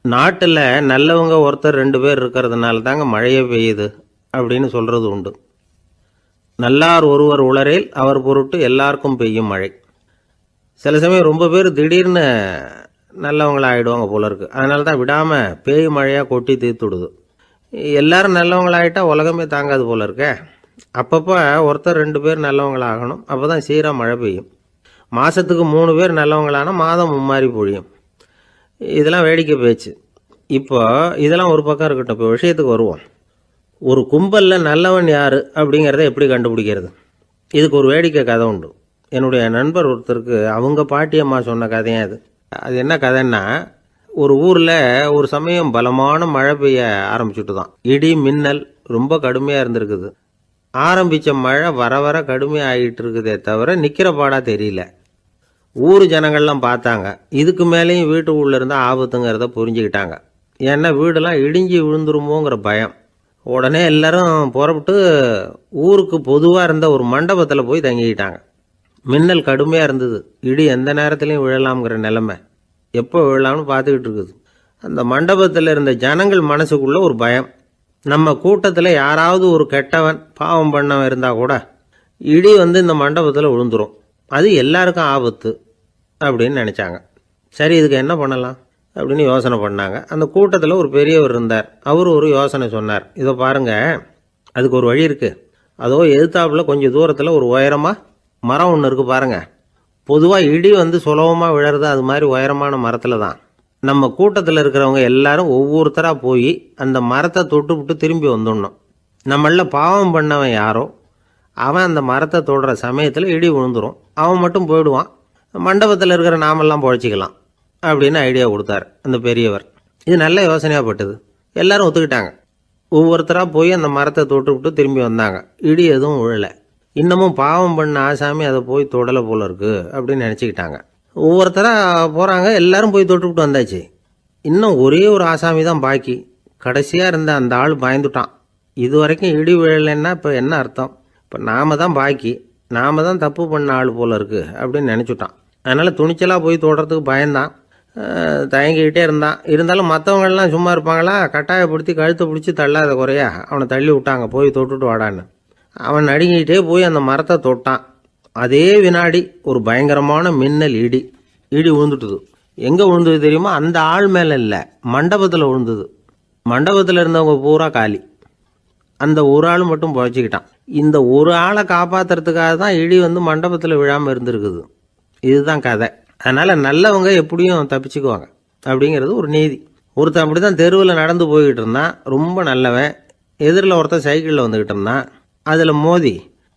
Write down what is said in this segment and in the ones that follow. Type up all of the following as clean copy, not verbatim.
நாட்டில் நல்லவங்க ஒருத்தர் 2 பேர் இருக்கிறதுனால தாங்க மழையே பெய்யுது அப்படின்னு சொல்கிறது உண்டு. நல்லார் ஒருவர் உளரேல் அவர் பொருட்டு எல்லாருக்கும் பெய்யும் மழை. சில சமயம் ரொம்ப பேர் திடீர்னு நல்லவங்களாகிடுவாங்க போல இருக்குது. அதனால தான் விடாமல் பேய் மழையாக கொட்டி தீர்த்துடுது. எல்லாரும் நல்லவங்களாகிட்டால் உலகமே தாங்காது போல இருக்க. அப்பப்போ ஒருத்தர் 2 பேர் நல்லவங்களாகணும். அப்போ தான் சீராக மழை பெய்யும். மாதத்துக்கு 3 பேர் நல்லவங்களானால் மாதம் மும்மாரி பொழியும். இதெல்லாம் வேடிக்கை பேச்சு. இப்போ இதெல்லாம் ஒரு பக்கம் இருக்கட்டும். இப்போ விஷயத்துக்கு வருவோம். ஒரு கும்பலில் நல்லவன் யார் அப்படிங்கிறத எப்படி கண்டுபிடிக்கிறது? இதுக்கு ஒரு வேடிக்கை கதை உண்டு. என்னுடைய நண்பர் ஒருத்தருக்கு அவங்க பாட்டியம்மா சொன்ன கதையும் அது. அது என்ன கதைன்னா, ஒரு ஊரில் ஒரு சமயம் பலமான மழை பெய்ய ஆரம்பிச்சுட்டு தான். இடி மின்னல் ரொம்ப கடுமையாக இருந்திருக்குது. ஆரம்பித்த மழை வர வர கடுமையாக ஆகிட்டு இருக்குதே தவிர நிற்கிற பாடாக தெரியல. ஊர் ஜனங்கள்லாம் பார்த்தாங்க. இதுக்கு மேலேயும் வீட்டுக்குள்ளே இருந்தால் ஆபத்துங்கிறத புரிஞ்சுக்கிட்டாங்க. ஏன்னா வீடெல்லாம் இடிஞ்சி விழுந்துருமோங்கிற பயம். உடனே எல்லாரும் புறப்பட்டு ஊருக்கு பொதுவாக இருந்த ஒரு மண்டபத்தில் போய் தங்கிக்கிட்டாங்க. மின்னல் கடுமையாக இருந்தது. இடி எந்த நேரத்துலையும் விழலாம்ங்கிற நிலைமை. எப்போ விழலாம்னு பார்த்துக்கிட்டு இருக்குது. அந்த மண்டபத்தில் இருந்த ஜனங்கள் மனசுக்குள்ளே ஒரு பயம். நம்ம கூட்டத்தில் யாராவது ஒரு கெட்டவன் பாவம் பண்ணவன் இருந்தால் கூட இடி இந்த மண்டபத்தில் விழுந்துரும். அது எல்லாருக்கும் ஆபத்து அப்படின்னு நினச்சாங்க. சரி, இதுக்கு என்ன பண்ணலாம் அப்படின்னு யோசனை பண்ணாங்க. அந்த கூட்டத்தில் ஒரு பெரியவர் இருந்தார். அவர் ஒரு யோசனை சொன்னார். இதை பாருங்கள், அதுக்கு ஒரு வழி இருக்குது. அதோ எதிர்த்தாப்புல கொஞ்சம் தூரத்தில் ஒரு உயரமாக மரம் ஒன்று இருக்குது பாருங்கள். பொதுவாக இடி சுலபமாக விழறது அது மாதிரி உயரமான மரத்தில் தான். நம்ம கூட்டத்தில் இருக்கிறவங்க எல்லாரும் ஒவ்வொருத்தராக போய் அந்த மரத்தை தொட்டு விட்டு திரும்பி வந்துடணும். நம்மள பாவம் பண்ணவன் யாரோ அவன் அந்த மரத்தை தொடுற சமயத்தில் இடி விழுந்துடும். அவன் மட்டும் போயிடுவான். மண்டபத்தில் இருக்கிற நாமெல்லாம் பொழைச்சிக்கலாம் அப்படின்னு ஐடியா கொடுத்தார் அந்த பெரியவர். இது நல்ல யோசனையாக பட்டது. எல்லாரும் ஒத்துக்கிட்டாங்க. ஒவ்வொருத்தராக போய் அந்த மரத்தை தொட்டு விட்டு திரும்பி வந்தாங்க. இடி எதுவும் விழலை. இன்னமும் பாவம் பண்ண ஆசாமி அதை போய் தொடலை போல இருக்குது அப்படின்னு நினச்சிக்கிட்டாங்க. ஒவ்வொருத்தராக போகிறாங்க. எல்லாரும் போய் தொட்டுவிட்டு வந்தாச்சு. இன்னும் ஒரே ஒரு ஆசாமி தான் பாக்கி. கடைசியாக இருந்த அந்த ஆள் பயந்துட்டான். இது வரைக்கும் இடி விழலைன்னா இப்போ என்ன அர்த்தம்? இப்போ நாம் தான் பாக்கி, நாம் தான் தப்பு பண்ண ஆள் போல இருக்குது அப்படின்னு நினச்சிட்டான். அதனால் துணிச்சலாக போய் தொடுறதுக்கு பயந்தான். தயங்கிக்கிட்டே இருந்தான். இருந்தாலும் மற்றவங்கள்லாம் சும்மா இருப்பாங்களா? கட்டாயப்படுத்தி கழுத்தை பிடிச்சி தள்ளாத குறையா அவனை தள்ளி விட்டாங்க. போய் தொட்டுட்டு வாடான்னு. அவன் நடுங்கிட்டே போய் அந்த மரத்தை தொட்டான். அதே வினாடி ஒரு பயங்கரமான மின்னல் இடி விழுந்துட்டுது. எங்கே விழுந்தது தெரியுமா? அந்த ஆள் மேலே இல்லை, மண்டபத்தில் விழுந்தது. மண்டபத்தில் இருந்தவங்க பூரா காலி. அந்த ஒரு ஆள் மட்டும் புழைச்சிக்கிட்டான். இந்த ஒரு ஆளை காப்பாற்றுறதுக்காக தான் இடி மண்டபத்தில் விழாமல் இருந்திருக்குது. இதுதான் கதை. அதனால் நல்லவங்க எப்படியும் தப்பிச்சுக்குவாங்க அப்படிங்கிறது ஒரு நீதி. ஒருத்தன் அப்படி தான் தெருவில் நடந்து போய்கிட்டு இருந்தான். ரொம்ப நல்லவன். எதிரில் ஒருத்தன் சைக்கிளில் வந்துக்கிட்டு இருந்தான். அதில் மோதி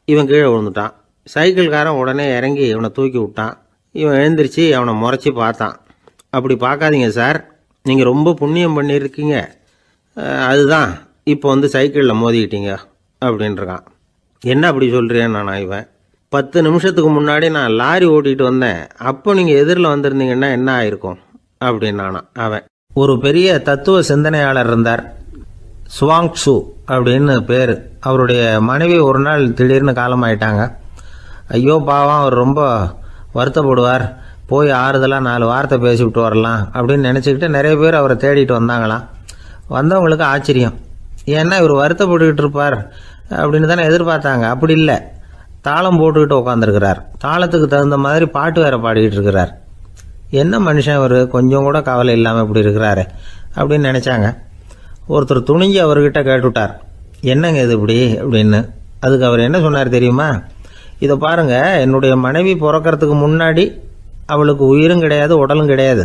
இவன் கீழே விழுந்துட்டான். சைக்கிள்காரன் உடனே இறங்கி இவனை தூக்கி விட்டான். இவன் எழுந்திரிச்சு அவனை முறைச்சி பார்த்தான். அப்படி பார்க்காதீங்க சார், நீங்கள் ரொம்ப புண்ணியம் பண்ணியிருக்கீங்க, அதுதான் இப்போ சைக்கிளில் மோதிக்கிட்டீங்க அப்படின்றான். என்ன அப்படி சொல்கிறேன்னு நான் இவன் 10 நிமிஷத்துக்கு முன்னாடி நான் லாரி ஓட்டிகிட்டு வந்தேன். அப்போ நீங்கள் எதிரில் வந்திருந்தீங்கன்னா என்ன ஆயிருக்கும் அப்படின்னானா அவன். ஒரு பெரிய தத்துவ சிந்தனையாளர் இருந்தார். சுவாங்சு அப்படின்னு பேர். அவருடைய மனைவி ஒரு நாள் திடீர்னு காலமாயிட்டாங்க. ஐயோ பாவம், அவர் ரொம்ப வருத்தப்படுவார், போய் ஆறுதலாக 4 வார்த்தை பேசிவிட்டு வரலாம் அப்படின்னு நினச்சிக்கிட்டு நிறைய பேர் அவரை தேடிட்டு வந்தாங்களாம். வந்தவங்களுக்கு ஆச்சரியம். ஏன்னா இவர் வருத்தப்பட்டுக்கிட்டு இருப்பார் அப்படின்னு தானே எதிர்பார்த்தாங்க. அப்படி இல்லை, தாளம் போட்டுக்கிட்டு உட்காந்துருக்கிறார். தாளத்துக்கு தகுந்த மாதிரி பாட்டு வேற பாடிக்கிட்டு இருக்கிறார். என்ன மனுஷன் அவர், கொஞ்சம் கூட கவலை இல்லாமல் இப்படி இருக்கிறாரு அப்படின்னு நினச்சாங்க. ஒருத்தர் துணிஞ்சு அவர்கிட்ட கேட்டுவிட்டார், என்னங்க இது இப்படி அப்படின்னு. அதுக்கு அவர் என்ன சொன்னார் தெரியுமா? இதை பாருங்கள், என்னுடைய மனைவி பிறக்கிறதுக்கு முன்னாடி அவளுக்கு உயிரும் கிடையாது, உடலும் கிடையாது.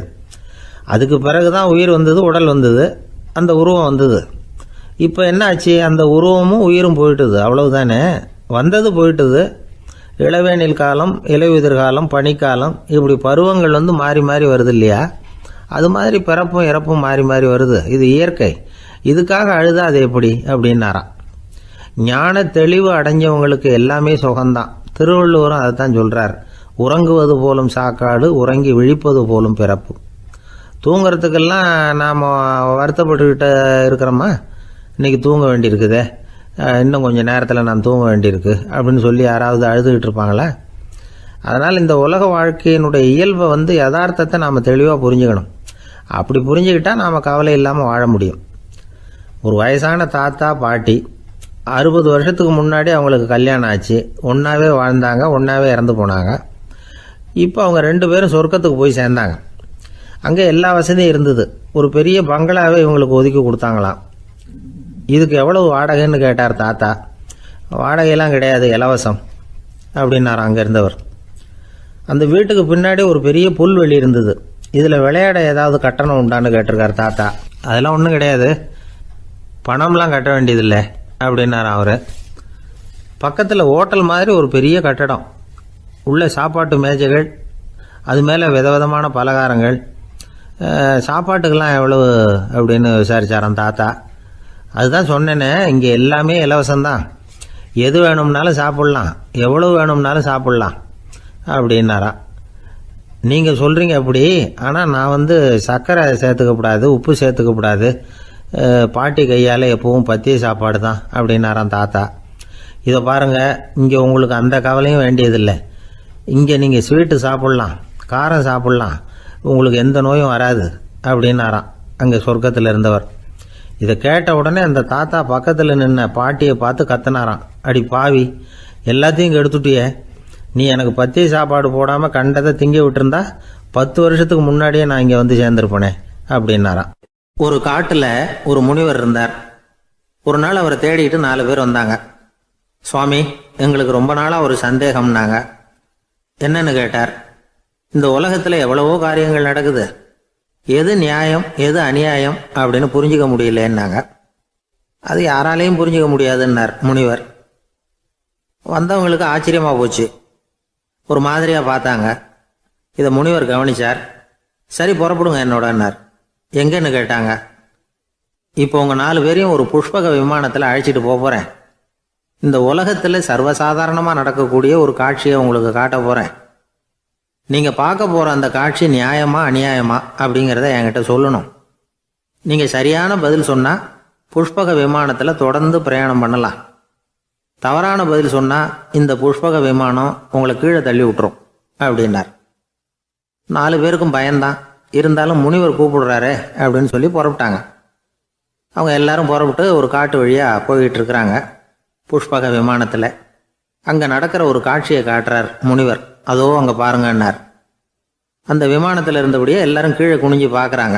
அதுக்கு பிறகு தான் உயிர் வந்தது, உடல் வந்தது, அந்த உருவம் வந்தது. இப்போ என்ன ஆச்சு? அந்த உருவமும் உயிரும் போயிட்டுது, அவ்வளவுதானே. வந்தது போயிட்டுது. இளவேனில் காலம், இலையுதிர் காலம், பனிக்காலம், இப்படி பருவங்கள் மாறி மாறி வருது இல்லையா? அது மாதிரி பிறப்பும் இறப்பும் மாறி மாறி வருது. இது இயற்கை. இதுக்காக அழுதா அது எப்படி அப்படின்னாராம். ஞான தெளிவு அடைஞ்சவங்களுக்கு எல்லாமே சுகம்தான். திருவள்ளுவரும் அதை தான் சொல்கிறார். உறங்குவது போலும் சாக்காடு, உறங்கி விழிப்பது போலும் பிறப்பு. தூங்கிறதுக்கெல்லாம் நாம் வருத்தப்பட்டுக்கிட்ட இருக்கிறோமா? இன்றைக்கி தூங்க வேண்டியிருக்குதே, இன்னும் கொஞ்சம் நேரத்தில் நான் தூங்க வேண்டியிருக்கு அப்படின்னு சொல்லி யாராவது அழுதுகிட்டு இருப்பாங்களா? அதனால் இந்த உலக வாழ்க்கையினுடைய இயல்பை யதார்த்தத்தை நாம் தெளிவாக புரிஞ்சுக்கணும். அப்படி புரிஞ்சுக்கிட்டா நாம் கவலை இல்லாமல் வாழ முடியும். ஒரு வயசான தாத்தா பாட்டி 60 வருஷத்துக்கு முன்னாடி அவங்களுக்கு கல்யாணம் ஆச்சு, ஒன்றாவே வாழ்ந்தாங்க, ஒன்றாவே இறந்து போனாங்க. இப்போ அவங்க 2 பேரும் சொர்க்கத்துக்கு போய் சேர்ந்தாங்க. அங்கே எல்லா வசதியும் இருந்தது. ஒரு பெரிய பங்களாவே இவங்களுக்கு ஒதுக்கி கொடுத்தாங்களாம். இதுக்கு எவ்வளவு வாடகைன்னு கேட்டார் தாத்தா. வாடகையெல்லாம் கிடையாது, இலவசம் அப்படின்னார் அங்கே இருந்தவர். அந்த வீட்டுக்கு பின்னாடி ஒரு பெரிய புல்வெளி இருந்தது. இதில் விளையாட ஏதாவது கட்டணம் உண்டான்னு கேட்டிருக்கார் தாத்தா. அதெல்லாம் ஒன்றும் கிடையாது, பணம்லாம் கட்ட வேண்டியதில்லை அப்படின்னார் அவர். பக்கத்தில் ஹோட்டல் மாதிரி ஒரு பெரிய கட்டடம், உள்ள சாப்பாட்டு மேஜைகள், அது மேலே விதவிதமான பலகாரங்கள். சாப்பாட்டுக்கெல்லாம் எவ்வளவு அப்படின்னு விசாரிச்சாராம் தாத்தா. அதுதான் சொன்னேனே, இங்கே எல்லாமே இலவசம்தான், எது வேணும்னாலும் சாப்பிட்லாம், எவ்வளவு வேணும்னாலும் சாப்பிட்லாம் அப்படின்னாரா. நீங்கள் சொல்கிறீங்க அப்படி, ஆனால் நான் சர்க்கரை சேர்த்துக்கக்கூடாது, உப்பு சேர்த்துக்கக்கூடாது, பாட்டி கையால் எப்பவும் பத்திய சாப்பாடு தான் அப்படின்னாராம் தாத்தா. இதை பாருங்கள், இங்கே உங்களுக்கு அந்த கவலையும் வேண்டியதில்லை. இங்கே நீங்கள் ஸ்வீட்டு சாப்பிட்லாம், காரம் சாப்பிட்லாம், உங்களுக்கு எந்த நோயும் வராது அப்படின்னாராம் அங்கே சொர்க்கத்தில் இருந்தவர். இதை கேட்ட உடனே அந்த தாத்தா பக்கத்தில் நின்ன பாட்டியை பார்த்து கத்தினாராம். அடி பாவி, எல்லாத்தையும் எடுத்துட்டியே, நீ எனக்கு பத்திய சாப்பாடு போடாமல் கண்டதை திங்க விட்டுருந்தா 10 வருஷத்துக்கு முன்னாடியே நான் இங்கே சேர்ந்துருப்பேனே அப்படின்னாராம். ஒரு காட்டில் ஒரு முனிவர் இருந்தார். ஒரு நாள் அவரை தேடிட்டு 4 பேர் வந்தாங்க. சுவாமி, எங்களுக்கு ரொம்ப நாளாக ஒரு சந்தேகம்னாங்க. என்னன்னு கேட்டார். இந்த உலகத்தில் எவ்வளவோ காரியங்கள் நடக்குது, எது நியாயம் எது அநியாயம் அப்படின்னு புரிஞ்சிக்க முடியலன்னாங்க. அது யாராலையும் புரிஞ்சிக்க முடியாதுன்னார் முனிவர். வந்தவங்களுக்கு ஆச்சரியமாக போச்சு, ஒரு மாதிரியாக பார்த்தாங்க. இதை முனிவர் கவனிச்சார். சரி, புறப்படுங்க என்னோடன்னார். எங்கன்னு கேட்டாங்க. இப்போ உங்கள் 4 பேரையும் ஒரு புஷ்பக விமானத்தில் அழைச்சிட்டு போகிறேன். இந்த உலகத்தில் சர்வசாதாரணமாக நடக்கக்கூடிய ஒரு காட்சியை உங்களுக்கு காட்ட போகிறேன். நீங்கள் பார்க்க போகிற அந்த காட்சி நியாயமா அநியாயமா அப்படிங்கிறத என்கிட்ட சொல்லணும். நீங்கள் சரியான பதில் சொன்னால் புஷ்பக விமானத்தில் தொடர்ந்து பிரயாணம் பண்ணலாம். தவறான பதில் சொன்னால் இந்த புஷ்பக விமானம் உங்களை கீழே தள்ளி விட்டுரும் அப்படின்னார். 4 பேருக்கும் பயந்தான். இருந்தாலும் முனிவர் கூப்பிடுறாரே அப்படின்னு சொல்லி புறப்பட்டாங்க. அவங்க எல்லாரும் புறப்பட்டு ஒரு காட்டு வழியாக போய்கிட்டு இருக்கிறாங்க புஷ்பக விமானத்தில். அங்கே நடக்கிற ஒரு காட்சியை காட்டுறார் முனிவர். அதோ அங்கே பாருங்கன்னார். அந்த விமானத்தில் இருந்தபடியே எல்லாரும் கீழே குனிஞ்சு பார்க்குறாங்க.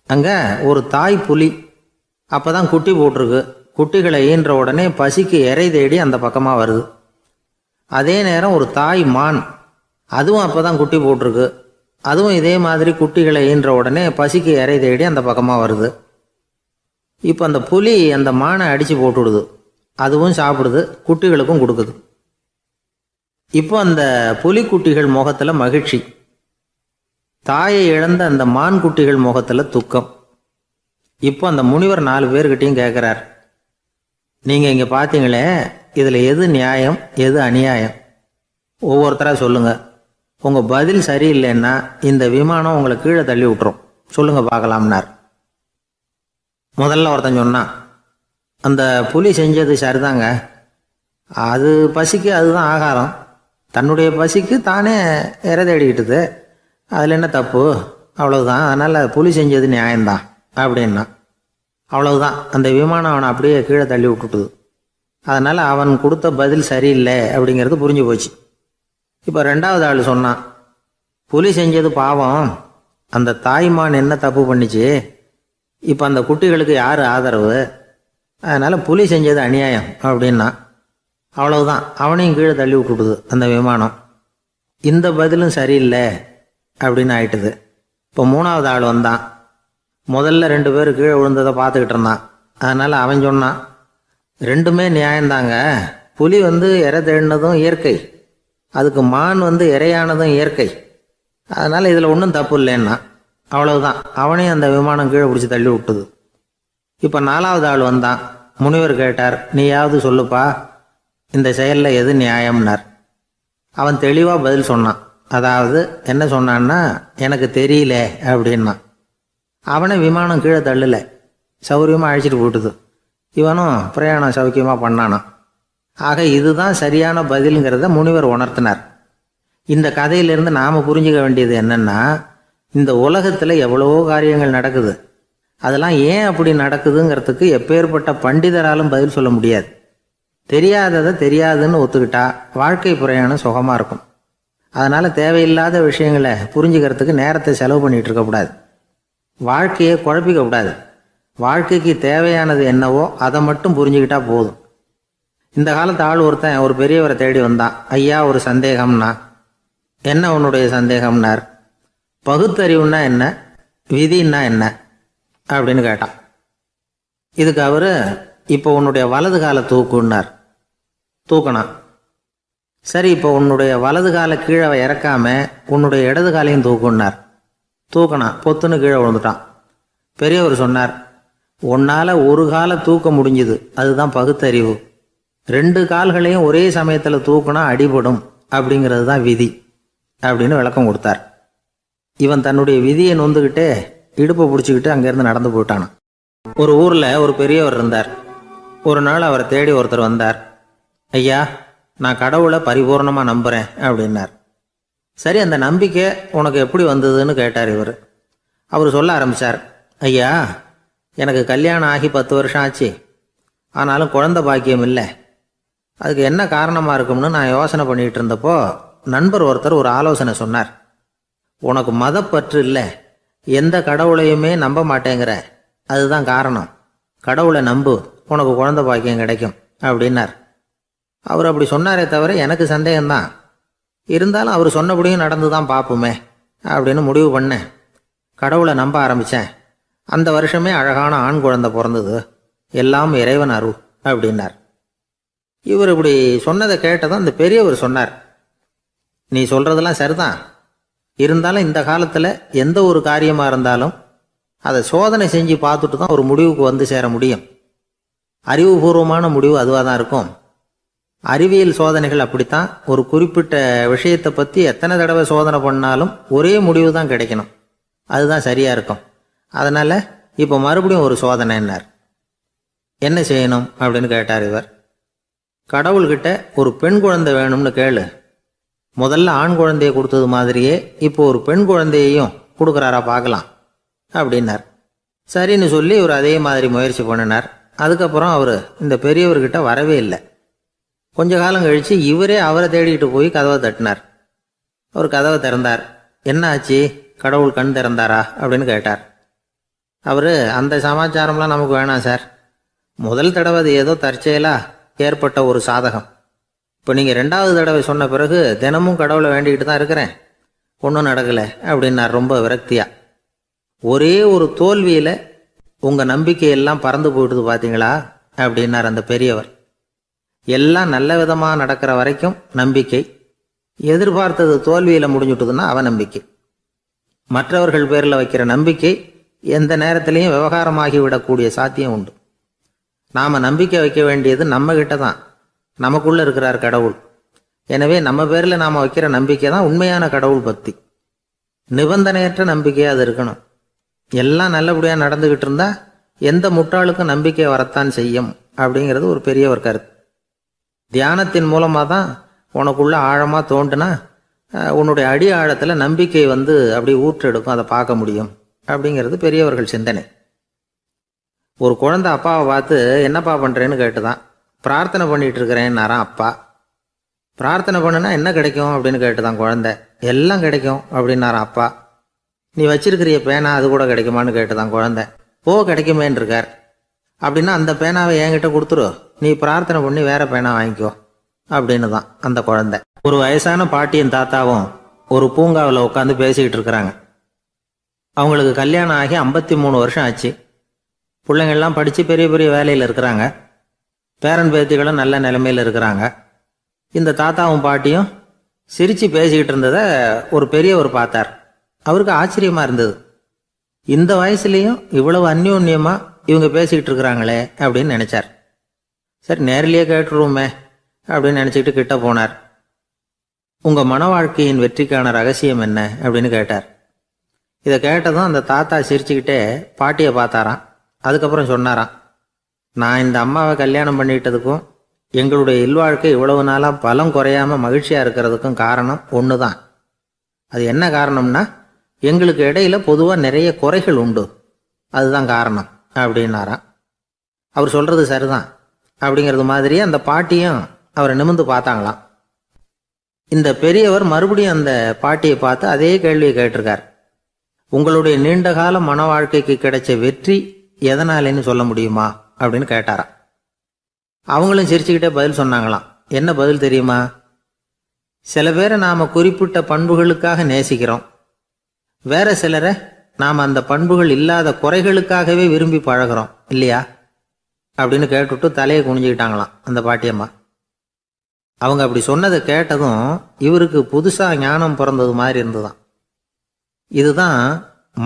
அங்கே ஒரு தாய் புலி அப்போ தான் குட்டி போட்டிருக்கு. குட்டிகளை ஈன்ற உடனே பசிக்கு இறை தேடி அந்த பக்கமாக வருது. அதே நேரம் ஒரு தாய் மான், அதுவும் அப்போ தான் குட்டி போட்டிருக்கு. அதுவும் இதே மாதிரி குட்டிகளை ஈன்ற உடனே பசிக்கு இறை தேடி அந்த பக்கமாக வருது. இப்போ அந்த புலி அந்த மானை அடித்து போட்டுவிடுது. அதுவும் சாப்பிடுது, குட்டிகளுக்கும் கொடுக்குது. இப்போ அந்த புலிக்குட்டிகள் முகத்தில் மகிழ்ச்சி, தாயை இழந்த அந்த மான் குட்டிகள் முகத்தில் துக்கம். இப்போ அந்த முனிவர் 4 பேர்கிட்டையும் கேட்குறார், நீங்கள் இங்கே பார்த்தீங்களே, இதில் எது நியாயம் எது அநியாயம்? ஒவ்வொருத்தராக சொல்லுங்கள். உங்கள் பதில் சரியில்லைன்னா இந்த விமானம் உங்களை கீழே தள்ளி விட்டுரும், சொல்லுங்கள் பார்க்கலாம்னார். முதல்ல ஒருத்தன் சொன்னான், அந்த புலி செஞ்சது சரிதாங்க, அது பசிக்கு அதுதான் ஆகாரம், தன்னுடைய பசிக்கு தானே இறை தேடிக்கிட்டுது, அதில் என்ன தப்பு, அவ்வளவுதான், அதனால் புலி செஞ்சது நியாயம்தான் அப்படின்னா. அவ்வளவுதான், அந்த விமானம் அவனை அப்படியே கீழே தள்ளி விட்டுட்டுது. அதனால் அவன் கொடுத்த பதில் சரியில்லை அப்படிங்கிறது புரிஞ்சு போச்சு. இப்போ 2வது ஆள் சொன்னான், புலி செஞ்சது பாவம், அந்த தாய்மான் என்ன தப்பு பண்ணிச்சு, இப்போ அந்த குட்டிகளுக்கு யார் ஆதரவு, அதனால் புலி செஞ்சது அநியாயம் அப்படின்னா. அவ்வளவுதான், அவனையும் கீழே தள்ளி விட்டுடுது அந்த விமானம். இந்த பதிலும் சரியில்லை அப்படின்னு ஆயிட்டுது. இப்போ 3வது ஆள் வந்தான். முதல்ல 2 பேர் கீழே விழுந்ததை பார்த்துக்கிட்டு இருந்தான். அதனால் அவன் சொன்னான், ரெண்டுமே நியாயம்தாங்க, புலி இறை தேடினதும் இயற்கை, அதுக்கு மான் இறையானதும் இயற்கை, அதனால் இதில் ஒன்றும் தப்பு இல்லைன்னா. அவ்வளவுதான், அவனையும் அந்த விமானம் கீழே பிடிச்சி தள்ளி விட்டுது. இப்போ 4வது ஆள் வந்தான். முனிவர் கேட்டார், நீயாவது சொல்லுப்பா, இந்த செயலில் எது நியாயம்னார். அவன் தெளிவாக பதில் சொன்னான். அதாவது என்ன சொன்னான்னா, எனக்கு தெரியல அப்படின்னா. அவனை விமானம் கீழே தள்ளலை, சௌரியமாக அழைச்சிட்டு போட்டுது. இவனும் பிரயாணம் சௌக்கியமாக பண்ணானான். ஆக இதுதான் சரியான பதிலுங்கிறத முனிவர் உணர்த்தினார். இந்த கதையிலிருந்து நாம் புரிஞ்சுக்க வேண்டியது என்னென்னா, இந்த உலகத்தில் எவ்வளவோ காரியங்கள் நடக்குது. அதெல்லாம் ஏன் அப்படி நடக்குதுங்கிறதுக்கு எப்பேற்பட்ட பண்டிதராலும் பதில் சொல்ல முடியாது. தெரியாததை தெரியாதுன்னு ஒத்துக்கிட்டா வாழ்க்கை பிரயாணம் சுகமாக இருக்கும். அதனால் தேவையில்லாத விஷயங்களை புரிஞ்சுக்கிறதுக்கு நேரத்தை செலவு பண்ணிகிட்டு இருக்கக்கூடாது. வாழ்க்கையை குழப்பிக்க கூடாது. வாழ்க்கைக்கு தேவையானது என்னவோ அதை மட்டும் புரிஞ்சுக்கிட்டா போதும். இந்த காலத்து ஆள் ஒருத்தன் ஒரு பெரியவரை தேடி வந்தான். ஐயா, ஒரு சந்தேகம்னா. என்ன உன்னுடைய சந்தேகம்னார். பகுத்தறிவுன்னா என்ன, விதின்னா என்ன அப்படின்னு கேட்டான். இதுக்கு அவர், இப்போ உன்னுடைய வலது காலை தூக்குன்னார். தூக்கினான். சரி, இப்போ உன்னுடைய வலது காலை கீழே இறக்காம உன்னுடைய இடது காலையும் தூக்குன்னார். தூக்கினான். பொத்துன்னு கீழே விழுந்துட்டான். பெரியவர் சொன்னார், உன்னால் ஒரு காலை தூக்க முடிஞ்சுது, அதுதான் பகுத்தறிவு. 2 கால்களையும் ஒரே சமயத்தில் தூக்குனா அடிபடும், அப்படிங்கிறது தான் விதி அப்படின்னு விளக்கம் கொடுத்தார். இவன் தன்னுடைய விதியை நொந்துக்கிட்டே இடுப்பை பிடிச்சிக்கிட்டு அங்கேருந்து நடந்து போயிட்டானான். ஒரு ஊரில் ஒரு பெரியவர் இருந்தார். ஒரு நாள் அவரை தேடி ஒருத்தர் வந்தார். ஐயா, நான் கடவுளை பரிபூர்ணமாக நம்புகிறேன் அப்படின்னார். சரி, அந்த நம்பிக்கை உனக்கு எப்படி வந்ததுன்னு கேட்டார் இவர். அவர் சொல்ல ஆரம்பித்தார். ஐயா, எனக்கு கல்யாணம் ஆகி 10 வருஷம் ஆச்சு. ஆனாலும் குழந்தை பாக்கியம் இல்லை. அதுக்கு என்ன காரணமாக இருக்கும்னு நான் யோசனை பண்ணிகிட்டு இருந்தப்போ நண்பர் ஒருத்தர் ஒரு ஆலோசனை சொன்னார். உனக்கு மதப்பற்று இல்லை, எந்த கடவுளையுமே நம்ப மாட்டேங்கிற, அதுதான் காரணம். கடவுளை நம்பு, உனக்கு குழந்தை பாக்கியம் கிடைக்கும் அப்படின்னார். அவர் அப்படி சொன்னாரே தவிர எனக்கு சந்தேகம்தான். இருந்தாலும் அவர் சொன்னபடியும் நடந்து தான் பார்ப்போமே அப்படின்னு முடிவு பண்ணேன். கடவுளை நம்ப ஆரம்பித்தேன். அந்த வருஷமே அழகான ஆண் குழந்தை பிறந்தது. எல்லாம் இறைவன் அருள் அப்படின்னார். இவர் இப்படி சொன்னதை கேட்டதும் அந்த பெரியவர் சொன்னார், நீ சொல்கிறதெல்லாம் சரிதான். இருந்தாலும் இந்த காலத்தில் எந்த ஒரு காரியமாக இருந்தாலும் அதை சோதனை செஞ்சு பார்த்துட்டு தான் ஒரு முடிவுக்கு வந்து சேர முடியும். அறிவுபூர்வமான முடிவு அதுவாக தான் இருக்கும். அறிவியல் சோதனைகள் அப்படித்தான். ஒரு குறிப்பிட்ட விஷயத்தை பற்றி எத்தனை தடவை சோதனை பண்ணாலும் ஒரே முடிவு தான் கிடைக்கணும். அதுதான் சரியாக இருக்கும். அதனால் இப்போ மறுபடியும் ஒரு சோதனைன்னார். என்ன செய்யணும் அப்படின்னு கேட்டார் இவர். கடவுள்கிட்ட ஒரு பெண் குழந்தை வேணும்னு கேளு. முதல்ல ஆண் குழந்தையை கொடுத்தது மாதிரியே இப்போ ஒரு பெண் குழந்தையையும் கொடுக்குறாரா பார்க்கலாம் அப்படின்னார். சரின்னு சொல்லி இவர் அதே மாதிரி முயற்சி பண்ணினார். அதுக்கப்புறம் அவர் இந்த பெரியவர்கிட்ட வரவே இல்லை. கொஞ்ச காலம் கழித்து இவரே அவரை தேடிக்கிட்டு போய் கதவை தட்டினார். அவர் கதவை திறந்தார். என்ன ஆச்சு, கடவுள் கண் திறந்தாரா அப்படின்னு கேட்டார். அவர், அந்த சமாச்சாரம்லாம் நமக்கு வேணாம் சார். முதல் தடவை அது ஏதோ தற்செயலாக ஏற்பட்ட ஒரு சாதகம். இப்போ நீங்கள் 2வது தடவை சொன்ன பிறகு தினமும் கடவுளை வேண்டிக்கிட்டு தான் இருக்கிறேன், ஒன்றும் நடக்கலை அப்படின்னார் ரொம்ப விரக்தியாக. ஒரே ஒரு தோல்வியில் உங்கள் நம்பிக்கையெல்லாம் பறந்து போயிடுது பார்த்தீங்களா அப்படின்னார் அந்த பெரியவர். எல்லாம் நல்ல விதமாக நடக்கிற வரைக்கும் நம்பிக்கை, எதிர்பார்த்தது தோல்வியில் முடிஞ்சுட்டுதுன்னா அவநம்பிக்கை. மற்றவர்கள் பேரில் வைக்கிற நம்பிக்கை எந்த நேரத்திலையும் விவகாரமாகி விடக்கூடிய சாத்தியம் உண்டு. நாம் நம்பிக்கை வைக்க வேண்டியது நம்மகிட்ட தான். நமக்குள்ளே இருக்கிறார் கடவுள். எனவே நம்ம பேரில் நாம் வைக்கிற நம்பிக்கை தான் உண்மையான கடவுள் பக்தி. நிபந்தனையற்ற நம்பிக்கையாக அது இருக்கணும். எல்லாம் நல்லபடியாக நடந்துக்கிட்டு இருந்தால் எந்த முட்டாளுக்கும் நம்பிக்கை வரத்தான் செய்யும் அப்படிங்கிறது ஒரு பெரியவர் கருத்து. தியானத்தின் மூலமாக தான் உனக்குள்ள ஆழமாக தோண்டுனா உன்னுடைய அடி ஆழத்தில் நம்பிக்கை வந்து அப்படியே ஊற்றெடுக்கும், அதை பார்க்க முடியும் அப்படிங்கிறது பெரியவர்கள் சிந்தனை. ஒரு குழந்தை அப்பாவை பார்த்து என்னப்பா பண்ணுறேன்னு கேட்டுதான். பிரார்த்தனை பண்ணிகிட்டு இருக்கிறேன்னாரான் அப்பா. பிரார்த்தனை பண்ணுனா என்ன கிடைக்கும் அப்படின்னு கேட்டுதான் குழந்தை. எல்லாம் கிடைக்கும் அப்படின்னாரான் அப்பா. நீ வச்சிருக்கிறிய பேனா அது கூட கிடைக்குமான்னு கேட்டுதான் குழந்தை. கிடைக்குமேன்னு இருக்கார். அப்படின்னா அந்த பேனாவை என்கிட்ட கொடுத்துரு, நீ பிரார்த்தனை பண்ணி வேற பேனா வாங்கிக்கோ அப்படின்னு தான் அந்த குழந்தை. ஒரு வயசான பாட்டியும் தாத்தாவும் ஒரு பூங்காவில் உட்காந்து பேசிக்கிட்டு இருக்கிறாங்க. அவங்களுக்கு கல்யாணம் ஆகி 53 வருஷம் ஆச்சு. பிள்ளைங்கள்லாம் படித்து பெரிய பெரிய வேலையில் இருக்கிறாங்க. பேரன் பேத்திகளும் நல்ல நிலைமையில் இருக்கிறாங்க. இந்த தாத்தாவும் பாட்டியும் சிரித்து பேசிக்கிட்டு இருந்ததை ஒரு பெரியவர் பார்த்தார். அவருக்கு ஆச்சரியமாக இருந்தது. இந்த வயசுலேயும் இவ்வளவு அந்யோன்யமாக இவங்க பேசிக்கிட்டு இருக்கிறாங்களே அப்படின்னு நினச்சார். சரி, நேரிலேயே கேட்டுருவோமே அப்படின்னு நினச்சிக்கிட்டு கிட்ட போனார். உங்கள் மன வாழ்க்கையின் வெற்றிக்கான ரகசியம் என்ன அப்படின்னு கேட்டார். இதை கேட்டதும் அந்த தாத்தா சிரிச்சுக்கிட்டே பாட்டியை பார்த்தாராம். அதுக்கப்புறம் சொன்னாராம், நான் இந்த அம்மாவை கல்யாணம் பண்ணிக்கிட்டதுக்கும் எங்களுடைய இல்வாழ்க்கை இவ்வளவு நாளாக பலம் குறையாமல் மகிழ்ச்சியாக இருக்கிறதுக்கும் காரணம் ஒன்று தான். அது என்ன காரணம்னா, எங்களுக்கு இடையில பொதுவாக நிறைய குறைகள் உண்டு, அதுதான் காரணம் அப்படின்னாராம். அவர் சொல்றது சரிதான் அப்படிங்கிறது மாதிரியே அந்த பாட்டியும் அவரை நிமிர்ந்து பார்த்தாங்களாம். இந்த பெரியவர் மறுபடியும் அந்த பாட்டியை பார்த்து அதே கேள்வியை கேட்டிருக்கார். உங்களுடைய நீண்டகால மன வாழ்க்கைக்கு கிடைச்ச வெற்றி எதனாலேன்னு சொல்ல முடியுமா அப்படின்னு கேட்டாராம். அவங்களும் சிரிச்சுக்கிட்டே பதில் சொன்னாங்களாம். என்ன பதில் தெரியுமா? சில பேரை நாம குறிப்பிட்ட பண்புகளுக்காக நேசிக்கிறோம், வேற சிலரை நாம் அந்த பண்புகள் இல்லாத குறைகளுக்காகவே விரும்பி பழகிறோம் இல்லையா அப்படின்னு கேட்டுட்டு தலையை குனிஞ்சுக்கிட்டாங்களாம் அந்த பாட்டியம்மா. அவங்க அப்படி சொன்னதை கேட்டதும் இவருக்கு புதுசா ஞானம் பிறந்தது மாதிரி இருந்துதான். இதுதான்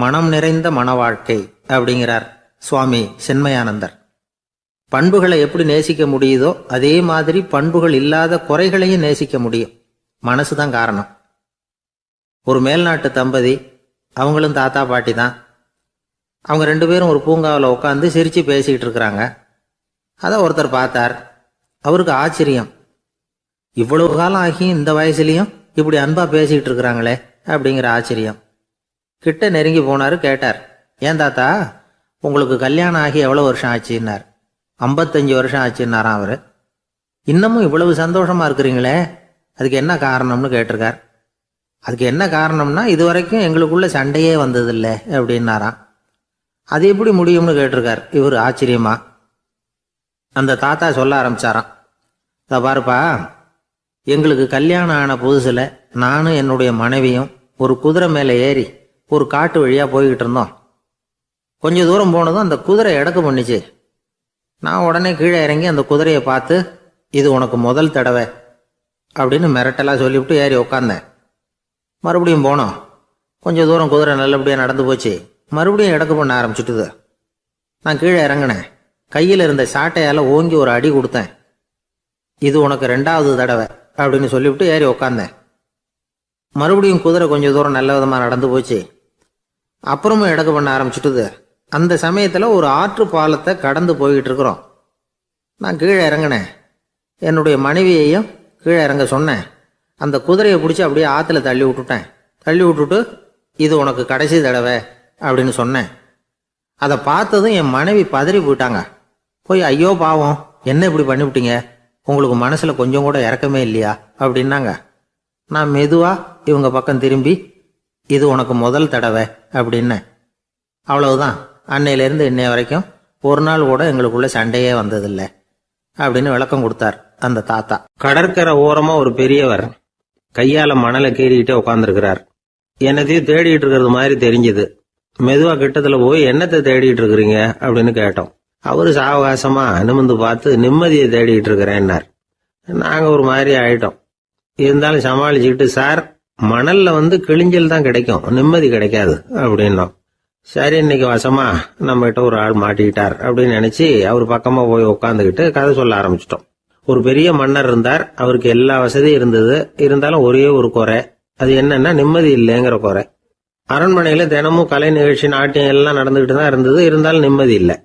மனம் நிறைந்த மன வாழ்க்கை அப்படிங்கிறார் சுவாமி சின்மயானந்தர். பண்புகளை எப்படி நேசிக்க முடியுதோ அதே மாதிரி பண்புகள் இல்லாத குறைகளையும் நேசிக்க முடியும். மனசுதான் காரணம். ஒரு மேல்நாட்டு தம்பதி, அவங்களும் தாத்தா பாட்டி தான். அவங்க 2 பேரும் ஒரு பூங்காவில் உட்காந்து சிரிச்சு பேசிக்கிட்டு இருக்கிறாங்க. அதை ஒருத்தர் பார்த்தார். அவருக்கு ஆச்சரியம், இவ்வளவு காலம் ஆகி இந்த வயசுலயும் இப்படி அன்பா பேசிக்கிட்டு இருக்கிறாங்களே அப்படிங்கிற ஆச்சரியம். கிட்ட நெருங்கி போனாரு. கேட்டார், ஏன் தாத்தா உங்களுக்கு கல்யாணம் ஆகி எவ்வளவு வருஷம் ஆச்சுன்னார். 55 வருஷம் ஆச்சுன்னாராம் அவரு. இன்னமும் இவ்வளவு சந்தோஷமா இருக்கிறீங்களே, அதுக்கு என்ன காரணம்னு கேட்டிருக்கார். அதுக்கு என்ன காரணம்னா, இதுவரைக்கும் எங்களுக்குள்ள சண்டையே வந்ததில்லை அப்படின்னாராம். அது எப்படி முடியும்னு கேட்டிருக்கார் இவர் ஆச்சரியமா. அந்த தாத்தா சொல்ல ஆரம்பிச்சாராம், பாருப்பா, எங்களுக்கு கல்யாணம் ஆன புதுசுல நானும் என்னுடைய மனைவியும் ஒரு குதிரை மேலே ஏறி ஒரு காட்டு வழியா போய்கிட்டு இருந்தோம். கொஞ்சம் தூரம் போனதும் அந்த குதிரை எடக்கு பண்ணிச்சு. நான் உடனே கீழே இறங்கி அந்த குதிரையை பார்த்து, இது உனக்கு முதல் தடவை அப்படின்னு மிரட்டெல்லாம் சொல்லிவிட்டு ஏறி உக்காந்தேன். மறுபடியும் போனோம். கொஞ்சம் தூரம் குதிரை நல்லபடியாக நடந்து போச்சு. மறுபடியும் எடக்கு பண்ண ஆரம்பிச்சுட்டுது. நான் கீழே இறங்கினேன். கையில் இருந்த சாட்டையால் ஓங்கி ஒரு அடி கொடுத்தேன். இது உனக்கு 2வது தடவை அப்படின்னு சொல்லிவிட்டு ஏறி உக்காந்தேன். மறுபடியும் குதிரை கொஞ்சம் தூரம் நல்ல விதமாக நடந்து போச்சு. அப்புறமும் எடக்கு பண்ண ஆரம்பிச்சுட்டுது. அந்த சமயத்தில் ஒரு ஆற்று பாலத்தை கடந்து போய்கிட்டு இருக்கிறோம். நான் கீழே இறங்கினேன். என்னுடைய மனைவியையும் கீழே இறங்க சொன்னேன். அந்த குதிரையை பிடிச்சி அப்படியே ஆற்றுல தள்ளி விட்டுட்டேன். தள்ளி விட்டுட்டு, இது உனக்கு கடைசி தடவை அப்படின்னு சொன்னேன். அதை பார்த்ததும் என் மனைவி பதறி போயிட்டாங்க. போய், ஐயோ பாவம், என்ன இப்படி பண்ணிவிட்டீங்க, உங்களுக்கு மனசில் கொஞ்சம் கூட இறக்கமே இல்லையா அப்படின்னாங்க. நான் மெதுவா இவங்க பக்கம் திரும்பி, இது உனக்கு முதல் தடவை அப்படின்னேன். அவ்வளவுதான், அன்னையிலேருந்து இன்னைய வரைக்கும் ஒரு நாள் கூட எங்களுக்குள்ள சண்டையே வந்ததில்லை அப்படின்னு விளக்கம் கொடுத்தார் அந்த தாத்தா. கடற்கரை ஓரமா ஒரு பெரியவர் கையால மணலை கீறிக்கிட்டே உட்காந்துருக்கிறார். என்னத்தையும் தேடிட்டு இருக்கிறது மாதிரி தெரிஞ்சுது. மெதுவா கிட்டத்துல போய், என்னத்தை தேடிட்டு இருக்கிறீங்க அப்படின்னு கேட்டோம். அவரு சாவகாசமா நிமிர்ந்து பார்த்து, நிம்மதியை தேடிட்டு இருக்கிறேன்னார். நாங்க ஒரு மாதிரி ஆயிட்டோம். இருந்தாலும் சமாளிச்சுக்கிட்டு, சார், மணல்ல கிழிஞ்சல் தான் கிடைக்கும், நிம்மதி கிடைக்காது அப்படின்னோம். சரி, இன்னைக்கு வசமா நம்ம கிட்ட ஒரு ஆள் மாட்டிக்கிட்டார் அப்படின்னு நினைச்சு அவர் பக்கமா போய் உட்காந்துக்கிட்டு கதை சொல்ல ஆரம்பிச்சிட்டோம். ஒரு பெரிய மன்னர் இருந்தார். அவருக்கு எல்லா வசதியும் இருந்தது. இருந்தாலும் ஒரே ஒரு குறை. அது என்னன்னா, நிம்மதி இல்லைங்கிற குறை. அரண்மனையில தினமும் கலை நிகழ்ச்சி, நாட்டியம் எல்லாம் நடந்துகிட்டு தான் இருந்தது. இருந்தாலும் நிம்மதி இல்லை.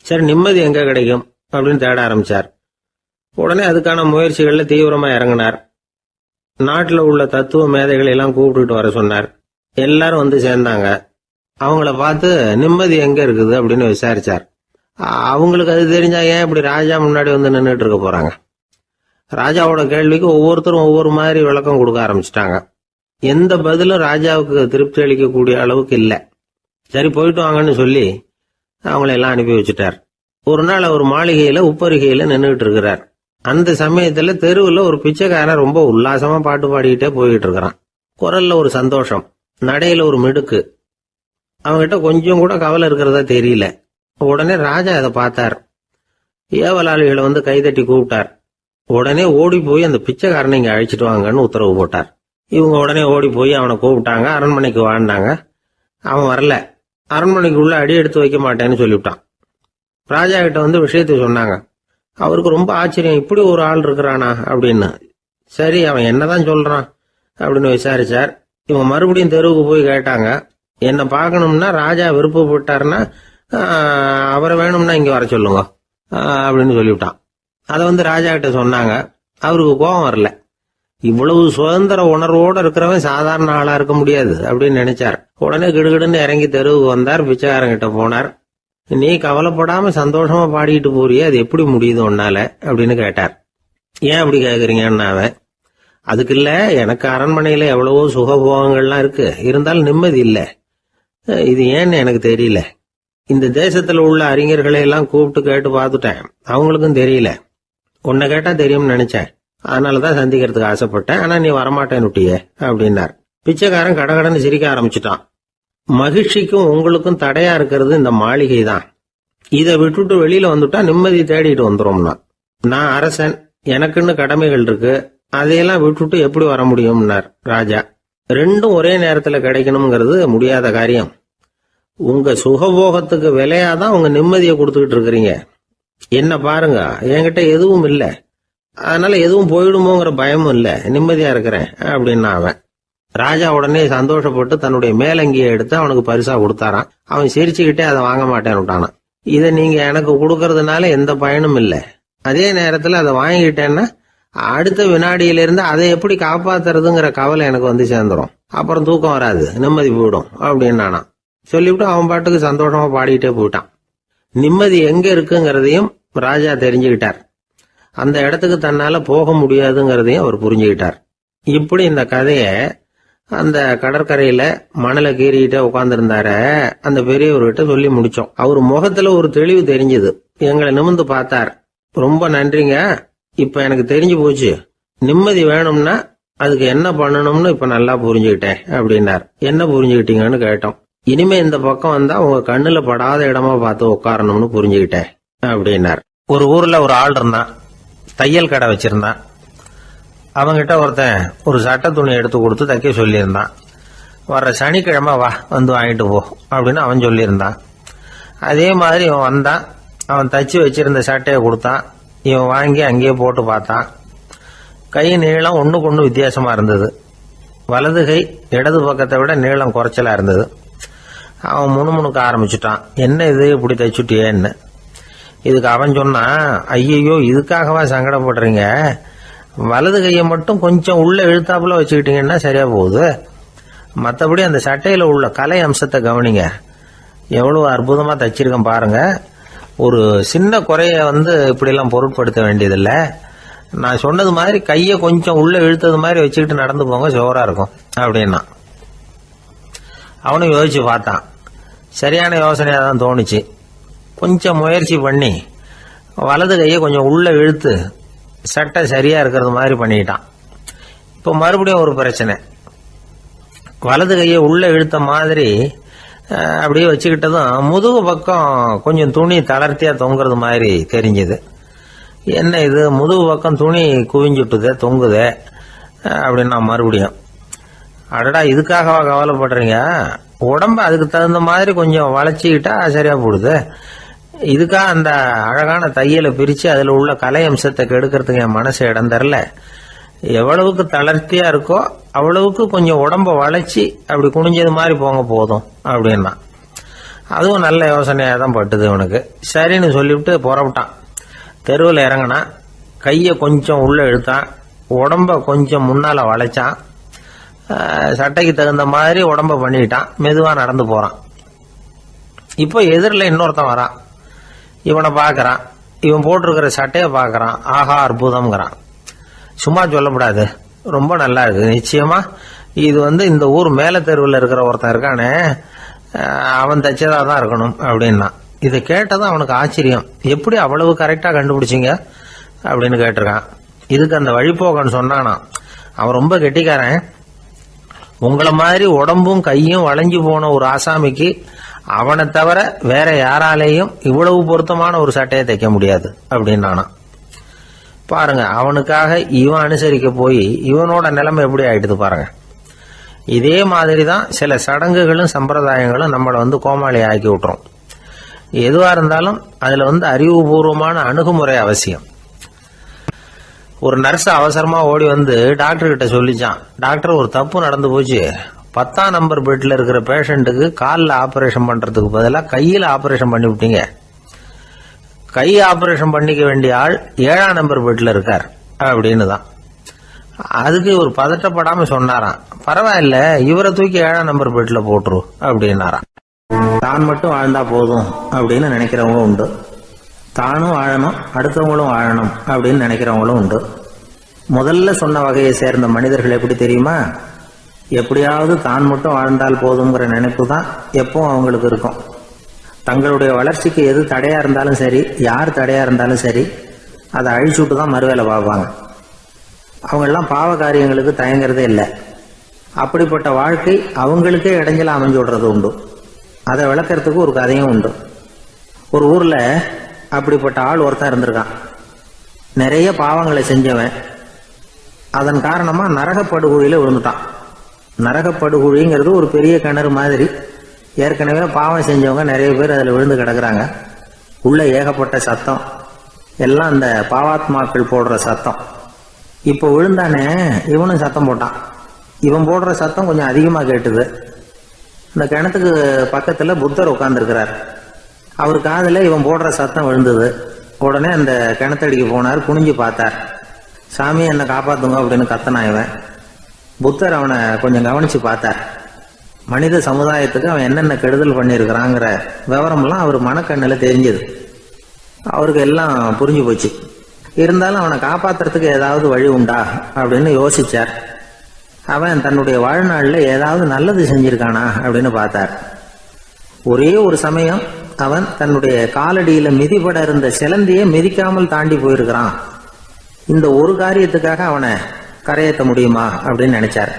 சரி, நிம்மதி எங்க கிடைக்கும் அப்படின்னு தேட ஆரம்பிச்சார். உடனே அதுக்கான முயற்சிகள்ல தீவிரமா இறங்கினார். நாட்டில் உள்ள தத்துவ மேதைகளை எல்லாம் கூப்பிட்டுட்டு வர சொன்னார். எல்லாரும் சேர்ந்தாங்க. அவங்கள பார்த்து, நிம்மதி எங்க இருக்குது அப்படின்னு விசாரிச்சார். அவங்களுக்கு அது தெரிஞ்சா ஏன் இப்படி ராஜா முன்னாடி நின்றுட்டு இருக்க போறாங்க? ராஜாவோட கேள்விக்கு ஒவ்வொருத்தரும் ஒவ்வொரு மாதிரி விளக்கம் கொடுக்க ஆரம்பிச்சிட்டாங்க. எந்த பதிலும் ராஜாவுக்கு திருப்தி அளிக்கக்கூடிய அளவுக்கு இல்லை. சரி, போயிட்டு வாங்கன்னு சொல்லி அவங்கள எல்லாம் அனுப்பி வச்சுட்டார். ஒரு நாள் அவர் மாளிகையில உப்பருகையில நின்றுட்டு இருக்கிறார். அந்த சமயத்துல தெருவுல ஒரு பிச்சைக்காரன் ரொம்ப உல்லாசமா பாட்டு பாடிக்கிட்டே போயிட்டு இருக்கிறான். குரல்ல ஒரு சந்தோஷம், நடையில ஒரு மிடுக்கு. அவங்கிட்ட கொஞ்சம் கூட கவலை இருக்கிறதா தெரியல. உடனே ராஜா அதை பார்த்தார். ஏவலாளிகளை கைதட்டி கூப்பிட்டார். உடனே ஓடி போய் அந்த பிச்சைக்காரனை இங்க அழைச்சிட்டு வாங்கன்னு உத்தரவு போட்டார். இவங்க உடனே ஓடி போய் அவனை கூப்பிட்டாங்க. அரண்மனைக்கு வாழ்ந்தாங்க. அவன் வரல. அரண்மனைக்கு உள்ள அடி எடுத்து வைக்க மாட்டேன்னு சொல்லிவிட்டான். ராஜா கிட்ட விஷயத்தை சொன்னாங்க. அவருக்கு ரொம்ப ஆச்சரியம், இப்படி ஒரு ஆள் இருக்கிறானா அப்படின்னு. சரி, அவன் என்னதான் சொல்றான் அப்படின்னு விசாரிச்சார். இவங்க மறுபடியும் தெருவுக்கு போய் கேட்டாங்க. என்ன பார்க்கணும்னா, ராஜா விருப்பப்பட்டாருன்னா அவரை வேணும்னா இங்க வர சொல்லுங்க அப்படின்னு சொல்லிவிட்டான். அதை ராஜா கிட்ட சொன்னாங்க. அவருக்கு கோபம் வரல. இவ்வளவு சுதந்திர உணர்வோடு இருக்கிறவன் சாதாரண ஆளா இருக்க முடியாது அப்படின்னு நினைச்சார். உடனே கிடுகிடுன்னு இறங்கி தெருவுக்கு வந்தார். பிச்சைக்காரங்கிட்ட போனார். நீ கவலைப்படாம சந்தோஷமா பாடிட்டு போறியே, அது எப்படி முடியுது உன்னால அப்படின்னு கேட்டார். ஏன் அப்படி கேக்குறீங்கன்னு அவன், அதுக்கு இல்ல, எனக்கு அரண்மனையில எவ்வளவோ சுகபோகங்கள்லாம் இருக்கு, இருந்தாலும் நிம்மதி இல்ல, இது ஏன்னு எனக்கு தெரியல. இந்த தேசத்துல உள்ள அறிஞர்களை எல்லாம் கூப்பிட்டு கேட்டு பார்த்துட்டேன், அவங்களுக்கும் தெரியல. உன்னை கேட்டா தெரியும்னு நினைச்சேன், அதனாலதான் சந்திக்கிறதுக்கு ஆசைப்பட்டேன், ஆனா நீ வரமாட்டேன்னுட்டியே அப்படின்னார். பிச்சைக்காரன் கடகடன்னு சிரிக்க ஆரம்பிச்சுட்டான். மகிழ்ச்சிக்கும் உங்களுக்கும் தடையா இருக்கிறது இந்த மாளிகை தான். இதை விட்டுட்டு வெளியில வந்துட்டா நிம்மதி தேடிட்டு வந்துரும்னா. நான் அரசன், எனக்குன்னு கடமைகள் இருக்கு, அதையெல்லாம் விட்டுட்டு எப்படி வர முடியும்னார் ராஜா. ரெண்டும் ஒரே நேரத்துல கிடைக்கணுங்கிறது முடியாத காரியம். உங்க சுகபோகத்துக்கு விலையாதான் உங்க நிம்மதியை கொடுத்துக்கிட்டு இருக்கிறீங்க. என்ன பாருங்க, என்கிட்ட எதுவும் இல்ல, அதனால எதுவும் போயிடுமோங்கிற பயமும் இல்ல, நிம்மதியா இருக்கிறேன் அப்படின்னா அவன். ராஜா உடனே சந்தோஷப்பட்டு தன்னுடைய மேலங்கியை எடுத்து அவனுக்கு பரிசா கொடுத்தாராம். அவன் சிரிச்சுக்கிட்டே அதை வாங்க மாட்டேன்னு விட்டானான். இதை நீங்க எனக்கு கொடுக்கறதுனால எந்த பயனும் இல்ல, அதே நேரத்துல அதை வாங்கிட்டேன்னா அடுத்த வினாடியிலிருந்து அதை எப்படி காப்பாத்துறதுங்கிற கவலை எனக்கு வந்து சேர்ந்துரும், அப்புறம் தூக்கம் வராது, நிம்மதி போயிடும் அப்படின்னானா. சொல்லிவிட்டு அவன் பாட்டுக்கு சந்தோஷமா பாடிக்கிட்டே போயிட்டான். நிம்மதி எங்க இருக்குங்கிறதையும் ராஜா தெரிஞ்சுக்கிட்டார். அந்த இடத்துக்கு தன்னால போக முடியாதுங்கிறதையும் அவர் புரிஞ்சுக்கிட்டார். இப்படி இந்த கதைய அந்த கடற்கரையில மணலை கீறிக்கிட்டே உட்கார்ந்துருந்தார அந்த பெரியவர்கிட்ட சொல்லி முடிச்சோம். அவர் முகத்துல ஒரு தெளிவு தெரிஞ்சது. எங்களை நிமிர்ந்து பார்த்தார். ரொம்ப நன்றிங்க, இப்ப எனக்கு தெரிஞ்சு போச்சு, நிம்மதி வேணும்னா அதுக்கு என்ன பண்ணணும்னு இப்ப நல்லா புரிஞ்சுக்கிட்டேன் அப்படின்னார். என்ன புரிஞ்சுக்கிட்டீங்கன்னு கேட்டோம். இனிமே இந்த பக்கம் வந்தா உங்க கண்ணுல படாத இடமா பார்த்து உட்காரணும்னு புரிஞ்சுக்கிட்டேன் அப்படின்னார். ஒரு ஊர்ல ஒரு ஆள் இருந்தான், தையல் கடை வச்சிருந்தான். அவங்கிட்ட ஒருத்தன் ஒரு சட்டை துணி எடுத்து கொடுத்து தைக்க சொல்லியிருந்தான். வர்ற சனிக்கிழமை வா, வந்து வாங்கிட்டு போ அப்படின்னு அவன் சொல்லியிருந்தான். அதே மாதிரி இவன் வந்தான். அவன் தச்சு வச்சிருந்த சட்டையை கொடுத்தான். இவன் வாங்கி அங்கேயே போட்டு பார்த்தான். கை நீளம் ஒண்ணுக்கு ஒண்ணு வித்தியாசமா இருந்தது. வலது கை இடது பக்கத்தை விட நீளம் குறைச்சலா இருந்தது. அவன் முணுமுணுக்க ஆரம்பிச்சுட்டான், என்ன இது இப்படி தைச்சுட்டியேன்னு. இதுக்கு அவன் சொன்னான், ஐயோ இதுக்காகவா சங்கடப்படுறீங்க, வலது கையை மட்டும் கொஞ்சம் உள்ள இழுத்தாப்புல வச்சுக்கிட்டீங்கன்னா சரியா போகுது, மற்றபடி அந்த சட்டையில உள்ள கலை அம்சத்தை கவனிங்க, எவ்வளவு அற்புதமா தைச்சிருக்கேன் பாருங்க, ஒரு சின்ன குறைய இப்படி எல்லாம் பொருட்படுத்த வேண்டியதில்லை, நான் சொன்னது மாதிரி கையை கொஞ்சம் உள்ள இழுத்தது மாதிரி வச்சுக்கிட்டு நடந்து போங்க, ஜோரா இருக்கும் அப்படின்னா. அவனும் யோசிச்சு பார்த்தான். சரியான யோசனையா தான் தோணுச்சு. கொஞ்சம் முயற்சி பண்ணி வலது கையை கொஞ்சம் உள்ள இழுத்து சட்டை சரியா இருக்கிறது மாதிரி பண்ணிட்டான். இப்போ மறுபடியும் ஒரு பிரச்சனை. வலது கையை உள்ள இழுத்த மாதிரி அப்படியே வச்சுக்கிட்டதும் முதுகு பக்கம் கொஞ்சம் துணி தளர்த்தியா தொங்குறது மாதிரி தெரிஞ்சது. என்ன இது, முதுகு பக்கம் துணி குவிஞ்சுட்டுதே, தொங்குதே அப்படின்னா மறுபடியும், அடடா இதுக்காகவா கவலைப்படுறீங்க, உடம்ப அதுக்கு தகுந்த மாதிரி கொஞ்சம் வளைச்சிக்கிட்டா சரியா போடுது, இதுக்காக அந்த அழகான தையலை பிரிச்சு அதுல உள்ள கலை அம்சத்தை கெடுக்கிறதுக்கு என் மனசு இடம் தரல, எவ்வளவுக்கு தளர்த்தியா இருக்கோ அவ்வளவுக்கு கொஞ்சம் உடம்ப வளைச்சி அப்படி குனிஞ்சது மாதிரி போங்க போதும் அப்படின்னா. அதுவும் நல்ல யோசனையா தான் பட்டுது இவனுக்கு. சரின்னு சொல்லிவிட்டு புறப்பட்டான். தெருவில் இறங்கினான். கையை கொஞ்சம் உள்ள இழுத்தான், உடம்ப கொஞ்சம் முன்னால வளைச்சான், சட்டைக்கு தகுந்த மாதிரி உடம்ப பண்ணிட்டான், மெதுவா நடந்து போறான். இப்போ எதிரில் இன்னொருத்தன் வரான். இவனை பாக்குறான், இவன் போட்டிருக்கிற சட்டையை பாக்குறான், ஆஹா அற்புதம்ங்கிறான். சும்மா சொல்லக்கூடாது, ரொம்ப நல்லா இருக்கு, நிச்சயமா இது இந்த ஊர் மேல தெருவில் இருக்கிற ஒருத்தன் இருக்கானே அவன் தைச்சதா தான் இருக்கணும் அப்படின்னா. இதை கேட்டதான் அவனுக்கு ஆச்சரியம். எப்படி அவ்வளவு கரெக்டா கண்டுபிடிச்சிங்க அப்படின்னு கேட்டிருக்கான். இதுக்கு அந்த வழிபோக்கன்னு சொன்னானா, அவன் ரொம்ப கெட்டிக்காரன், உங்களை மாதிரி உடம்பும் கையும் வளைஞ்சு போன ஒரு ஆசாமிக்கு அவனை தவிர வேற யாராலேயும் இவ்வளவு பொருத்தமான ஒரு சட்டையை தைக்க முடியாது அப்படின்னானா. பாருங்க, அவனுக்காக இவன் அனுசரிக்க போய் இவனோட நிலைமை எப்படி ஆயிடுது பாருங்க. இதே மாதிரிதான் சில சடங்குகளும் சம்பிரதாயங்களும் நம்மளை கோமாளி ஆக்கி விட்டுரும். எதுவா இருந்தாலும் அதுல அறிவுபூர்வமான அணுகுமுறை அவசியம். ஒரு நர்ஸ் அவசரமா ஓடி டாக்டர் கிட்ட சொல்லிச்சான், டாக்டர் ஒரு தப்பு நடந்து போச்சு, 10ஆம் நம்பர் பெட்ல இருக்கிற பேஷண்ட்டுக்கு காலில் ஆபரேஷன் பண்றதுக்கு பதிலாக கையில ஆபரேஷன் பண்ணி விட்டீங்க, கை ஆபரேஷன் பண்ணிக்க வேண்டிய ஆள் 7ஆம் நம்பர் பெட்ல இருக்கார் அப்படின்னு தான். அதுக்கு ஒரு பதட்டப்படாம சொன்னாராம், பரவாயில்ல, இவரை தூக்கி 7ஆம் நம்பர் பெட்ல போட்டுரு அப்படின்னாராம். தான் மட்டும் வாழ்ந்தா போதும் அப்படின்னு நினைக்கிறவங்களும் உண்டு. தானும் வாழணும், அடுத்தவங்களும் வாழணும் அப்படின்னு நினைக்கிறவங்களும் உண்டு. முதல்ல சொன்ன வகையை சேர்ந்த மனிதர்கள் எப்படி தெரியுமா? எப்படியாவது தான் மட்டும் வாழ்ந்தால் போதுங்கிற நினைப்பு தான் எப்பவும் அவங்களுக்கு இருக்கும். தங்களுடைய வளர்ச்சிக்கு எது தடையா இருந்தாலும் சரி, யார் தடையா இருந்தாலும் சரி, அதை அழிச்சுட்டு தான் மறுவேலை பார்ப்பாங்க. அவங்கெல்லாம் பாவ காரியங்களுக்கு தயங்குறதே இல்லை. அப்படிப்பட்ட வாழ்க்கை அவங்களுக்கே இடைஞ்சல அமைஞ்சு விடுறது உண்டு. அதை விளக்கறதுக்கு ஒரு கதையும் உண்டு. ஒரு ஊர்ல அப்படிப்பட்ட ஆள் ஒருத்தன் இருந்திருக்கான். நிறைய பாவங்களை செஞ்சவன். அதன் காரணமா நரகப்படுகொழியில விழுந்துட்டான். நரகப்படுகொழிங்கிறது ஒரு பெரிய கிணறு மாதிரி. ஏற்கனவே பாவம் செஞ்சவங்க நிறைய பேர் அதில் விழுந்து கிடக்குறாங்க. உள்ள ஏகப்பட்ட சத்தம், எல்லாம் அந்த பாவாத்மாக்கள் போடுற சத்தம். இப்போ விழுந்தானே, இவனும் சத்தம் போட்டான். இவன் போடுற சத்தம் கொஞ்சம் அதிகமாக கேட்டுது. இந்த கிணத்துக்கு பக்கத்துல புத்தர் உட்கார்ந்துருக்கிறார். அவர் காதில் இவன் போடுற சத்தம் விழுந்தது. உடனே அந்த கிணத்தடிக்கு போனார். குனிஞ்சு பார்த்தார். சாமி, என்னை காப்பாத்துங்க அப்படின்னு கத்தனா இவன். புத்தர் அவனை கொஞ்சம் கவனிச்சு பார்த்தார். மனித சமுதாயத்துக்கு அவன் என்னென்ன கெடுதல் பண்ணியிருக்கிறாங்கிற விவரம்லாம் அவர் மனக்கண்ணில் தெரிஞ்சது. அவருக்கு எல்லாம் புரிஞ்சு போச்சு. இருந்தாலும் அவனை காப்பாத்துறதுக்கு ஏதாவது வழி உண்டா அப்படின்னு யோசிச்சார். அவன் தன்னுடைய வாழ்நாளில் ஏதாவது நல்லது செஞ்சிருக்கானா அப்படின்னு பார்த்தார். ஒரே ஒரு சமயம் அவன் தன்னுடைய காலடியில மிதிபட இருந்த சிலந்தியை மிதிக்காமல் தாண்டி போயிருக்கிறான். இந்த ஒரு காரியத்துக்காக அவனை கரையேற்ற முடியுமா அப்படின்னு நினைச்சார்.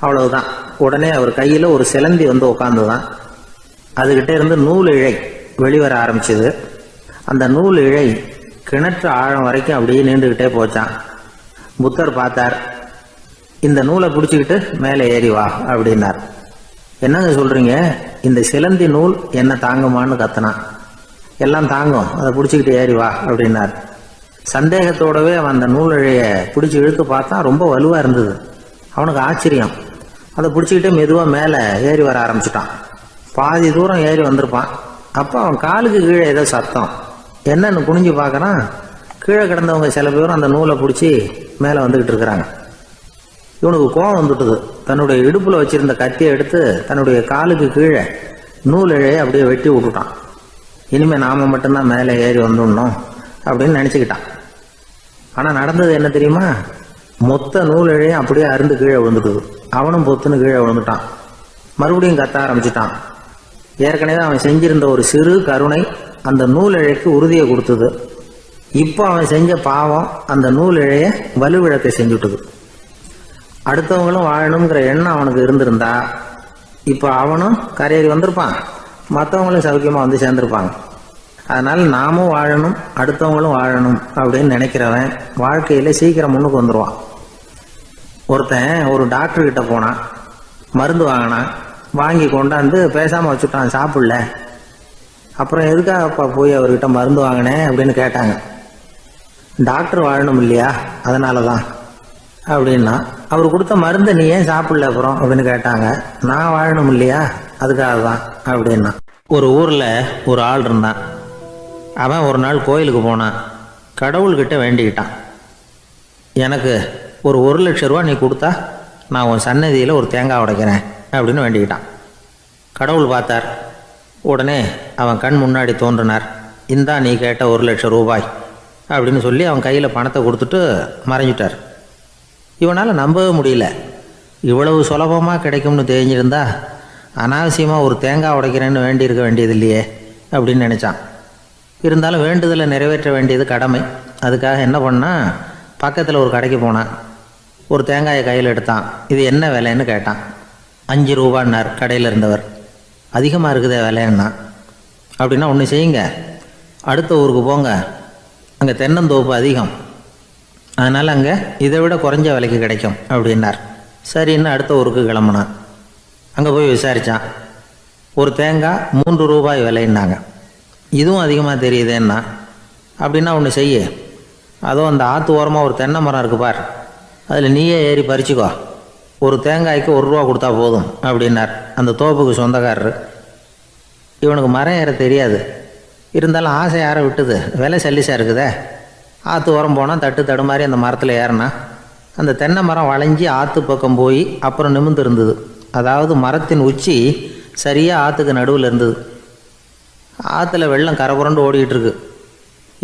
அவ்வளவுதான். உடனே அவர் கையில ஒரு சிலந்தி வந்து உட்காந்துதான். அதுகிட்ட இருந்து நூல் இழை வெளிவர ஆரம்பிச்சது. அந்த நூல் இழை கிணற்று ஆழம் வரைக்கும் அப்படியே நீண்டுகிட்டே போச்சான். புத்தர் பார்த்தார். இந்த நூலை பிடிச்சிக்கிட்டு மேலே ஏறி வா அப்படின்னார். என்னங்க சொல்றீங்க, இந்த சிலந்தி நூல் என்ன தாங்குமான்னு கத்தனான். எல்லாம் தாங்கும், அதை பிடிச்சிக்கிட்டு ஏறி வா அப்படின்னார். சந்தேகத்தோடவே அவன் அந்த நூல் இழைய பிடிச்சி இழுத்து பார்த்தா ரொம்ப வலுவா இருந்தது. அவனுக்கு ஆச்சரியம். அதை பிடிச்சிக்கிட்டே மெதுவா மேலே ஏறி வர ஆரம்பிச்சுட்டான். பாதி தூரம் ஏறி வந்திருப்பான். அப்போ அவன் காலுக்கு கீழே ஏதோ சத்தம். என்னன்னு குனிஞ்சு பார்க்கறான். கீழே கிடந்தவங்க சில பேரும் அந்த நூலை பிடிச்சி மேலே வந்துகிட்டு இருக்கிறாங்க. இவனுக்கு கோபம் வந்துட்டுது. தன்னுடைய இடுப்புல வச்சிருந்த கத்தியை எடுத்து தன்னுடைய காலுக்கு கீழே நூல் இழையை அப்படியே வெட்டி விட்டுட்டான். இனிமே நாம மட்டும்தான் மேலே ஏறி வந்துடணும் அப்படின்னு நினைச்சுக்கிட்டான். ஆனா நடந்தது என்ன தெரியுமா? மொத்த நூல் இழையும் அப்படியே அருந்து கீழே விழுந்துட்டுது. அவனும் பொத்துன்னு கீழே விழுந்துட்டான். மறுபடியும் கத்த ஆரம்பிச்சுட்டான். ஏற்கனவே அவன் செஞ்சிருந்த ஒரு சிறு கருணை அந்த நூல் இழைக்கு உறுதியை கொடுத்தது. இப்போ அவன் செஞ்ச பாவம் அந்த நூல் இழைய வலுவிழக்க செஞ்சுட்டுது. அடுத்தவங்களும் வாழணுங்கிற எண்ணம் அவனுக்கு இருந்திருந்தா இப்போ அவனும் கரையேறி வந்திருப்பான், மற்றவங்களும் சௌக்கியமா வந்து சேர்ந்திருப்பாங்க. அதனால நாமும் வாழணும், அடுத்தவங்களும் வாழணும் அப்படின்னு நினைக்கிறவன் வாழ்க்கையில சீக்கிரம் முன்னுக்கு வந்துடுவான். ஒருத்தன் ஒரு டாக்டர் கிட்ட போனான். மருந்து வாங்கினான். வாங்கி கொண்டாந்து பேசாம வச்சுட்டான், சாப்பிடல. அப்புறம் எதுக்காகப்பா போய் அவர்கிட்ட மருந்து வாங்கினேன் அப்படின்னு கேட்டாங்க. டாக்டர் வாழணும் இல்லையா, அதனாலதான் அப்படின்னா. அவர் கொடுத்த மருந்தை நீ ஏன் சாப்பிடல அப்புறம் அப்படின்னு கேட்டாங்க. நான் வாழணும் இல்லையா, அதுக்காக தான் அப்படின்னா. ஒரு ஊர்ல ஒரு ஆள் இருந்தான். அவன் ஒரு நாள் கோயிலுக்கு போனான். கடவுள்கிட்ட வேண்டிக்கிட்டான், எனக்கு ஒரு 1,00,000 ரூபா நீ கொடுத்தா நான் உன் சன்னதியில் ஒரு தேங்காய் உடைக்கிறேன் அப்படின்னு வேண்டிக்கிட்டான். கடவுள் பார்த்தார். உடனே அவன் கண் முன்னாடி தோன்றினார். இந்தா நீ கேட்ட 1,00,000 ரூபாய் அப்படின்னு சொல்லி அவன் கையில் பணத்தை கொடுத்துட்டு மறைஞ்சிட்டார். இவனால் நம்பவே முடியல. இவ்வளவு சுலபமாக கிடைக்கும்னு தெரிஞ்சிருந்தா அனாவசியமாக ஒரு தேங்காய் உடைக்கிறேன்னு வேண்டியிருக்க வேண்டியது இல்லையே அப்படின்னு நினச்சான். இருந்தாலும் வேண்டுதலை நிறைவேற்ற வேண்டியது கடமை. அதுக்காக என்ன பண்ணால், பக்கத்தில் ஒரு கடைக்கு போனான். ஒரு தேங்காயை கையில் எடுத்தான். இது என்ன விலைன்னு கேட்டான். 5 ரூபான்னார் கடையில் இருந்தவர். அதிகமாக இருக்குதே விலைன்னா. அப்படின்னா ஒன்று செய்யுங்க, அடுத்த ஊருக்கு போங்க, அங்கே தென்னந்தோப்பு அதிகம், அதனால் அங்கே இதை விட குறைஞ்ச விலைக்கு கிடைக்கும் அப்படின்னார். சரின்னு அடுத்த ஊருக்கு கிளம்புனான். அங்கே போய் விசாரித்தான். ஒரு தேங்காய் 3 ரூபாய் விலைன்னாங்க. இதுவும் அதிகமாக தெரியுதேன்னா. அப்படின்னா ஒன்று செய்ய, அதோ அந்த ஆற்று ஓரமாக ஒரு தென்னை மரம் இருக்கு பார், அதில் நீயே ஏறி பறிச்சுக்கோ, ஒரு தேங்காய்க்கு 1 ரூபா கொடுத்தா போதும் அப்படின்னார் அந்த தோப்புக்கு சொந்தக்காரர். இவனுக்கு மரம் ஏற தெரியாது. இருந்தாலும் ஆசை யாரை விட்டுது, விலை சல்லிசாக இருக்குதே. ஆற்று ஓரம் போனால் தட்டு தடுமாறி அந்த மரத்தில் ஏறினா. அந்த தென்னை மரம் வளைஞ்சி ஆற்று பக்கம் போய் அப்புறம் நிமிர்ந்து இருந்தது. அதாவது மரத்தின் உச்சி சரியாக ஆற்றுக்கு நடுவில் இருந்தது. ஆற்றுல வெள்ளம் கரை புரண்டு ஓடிக்கிட்டு இருக்கு.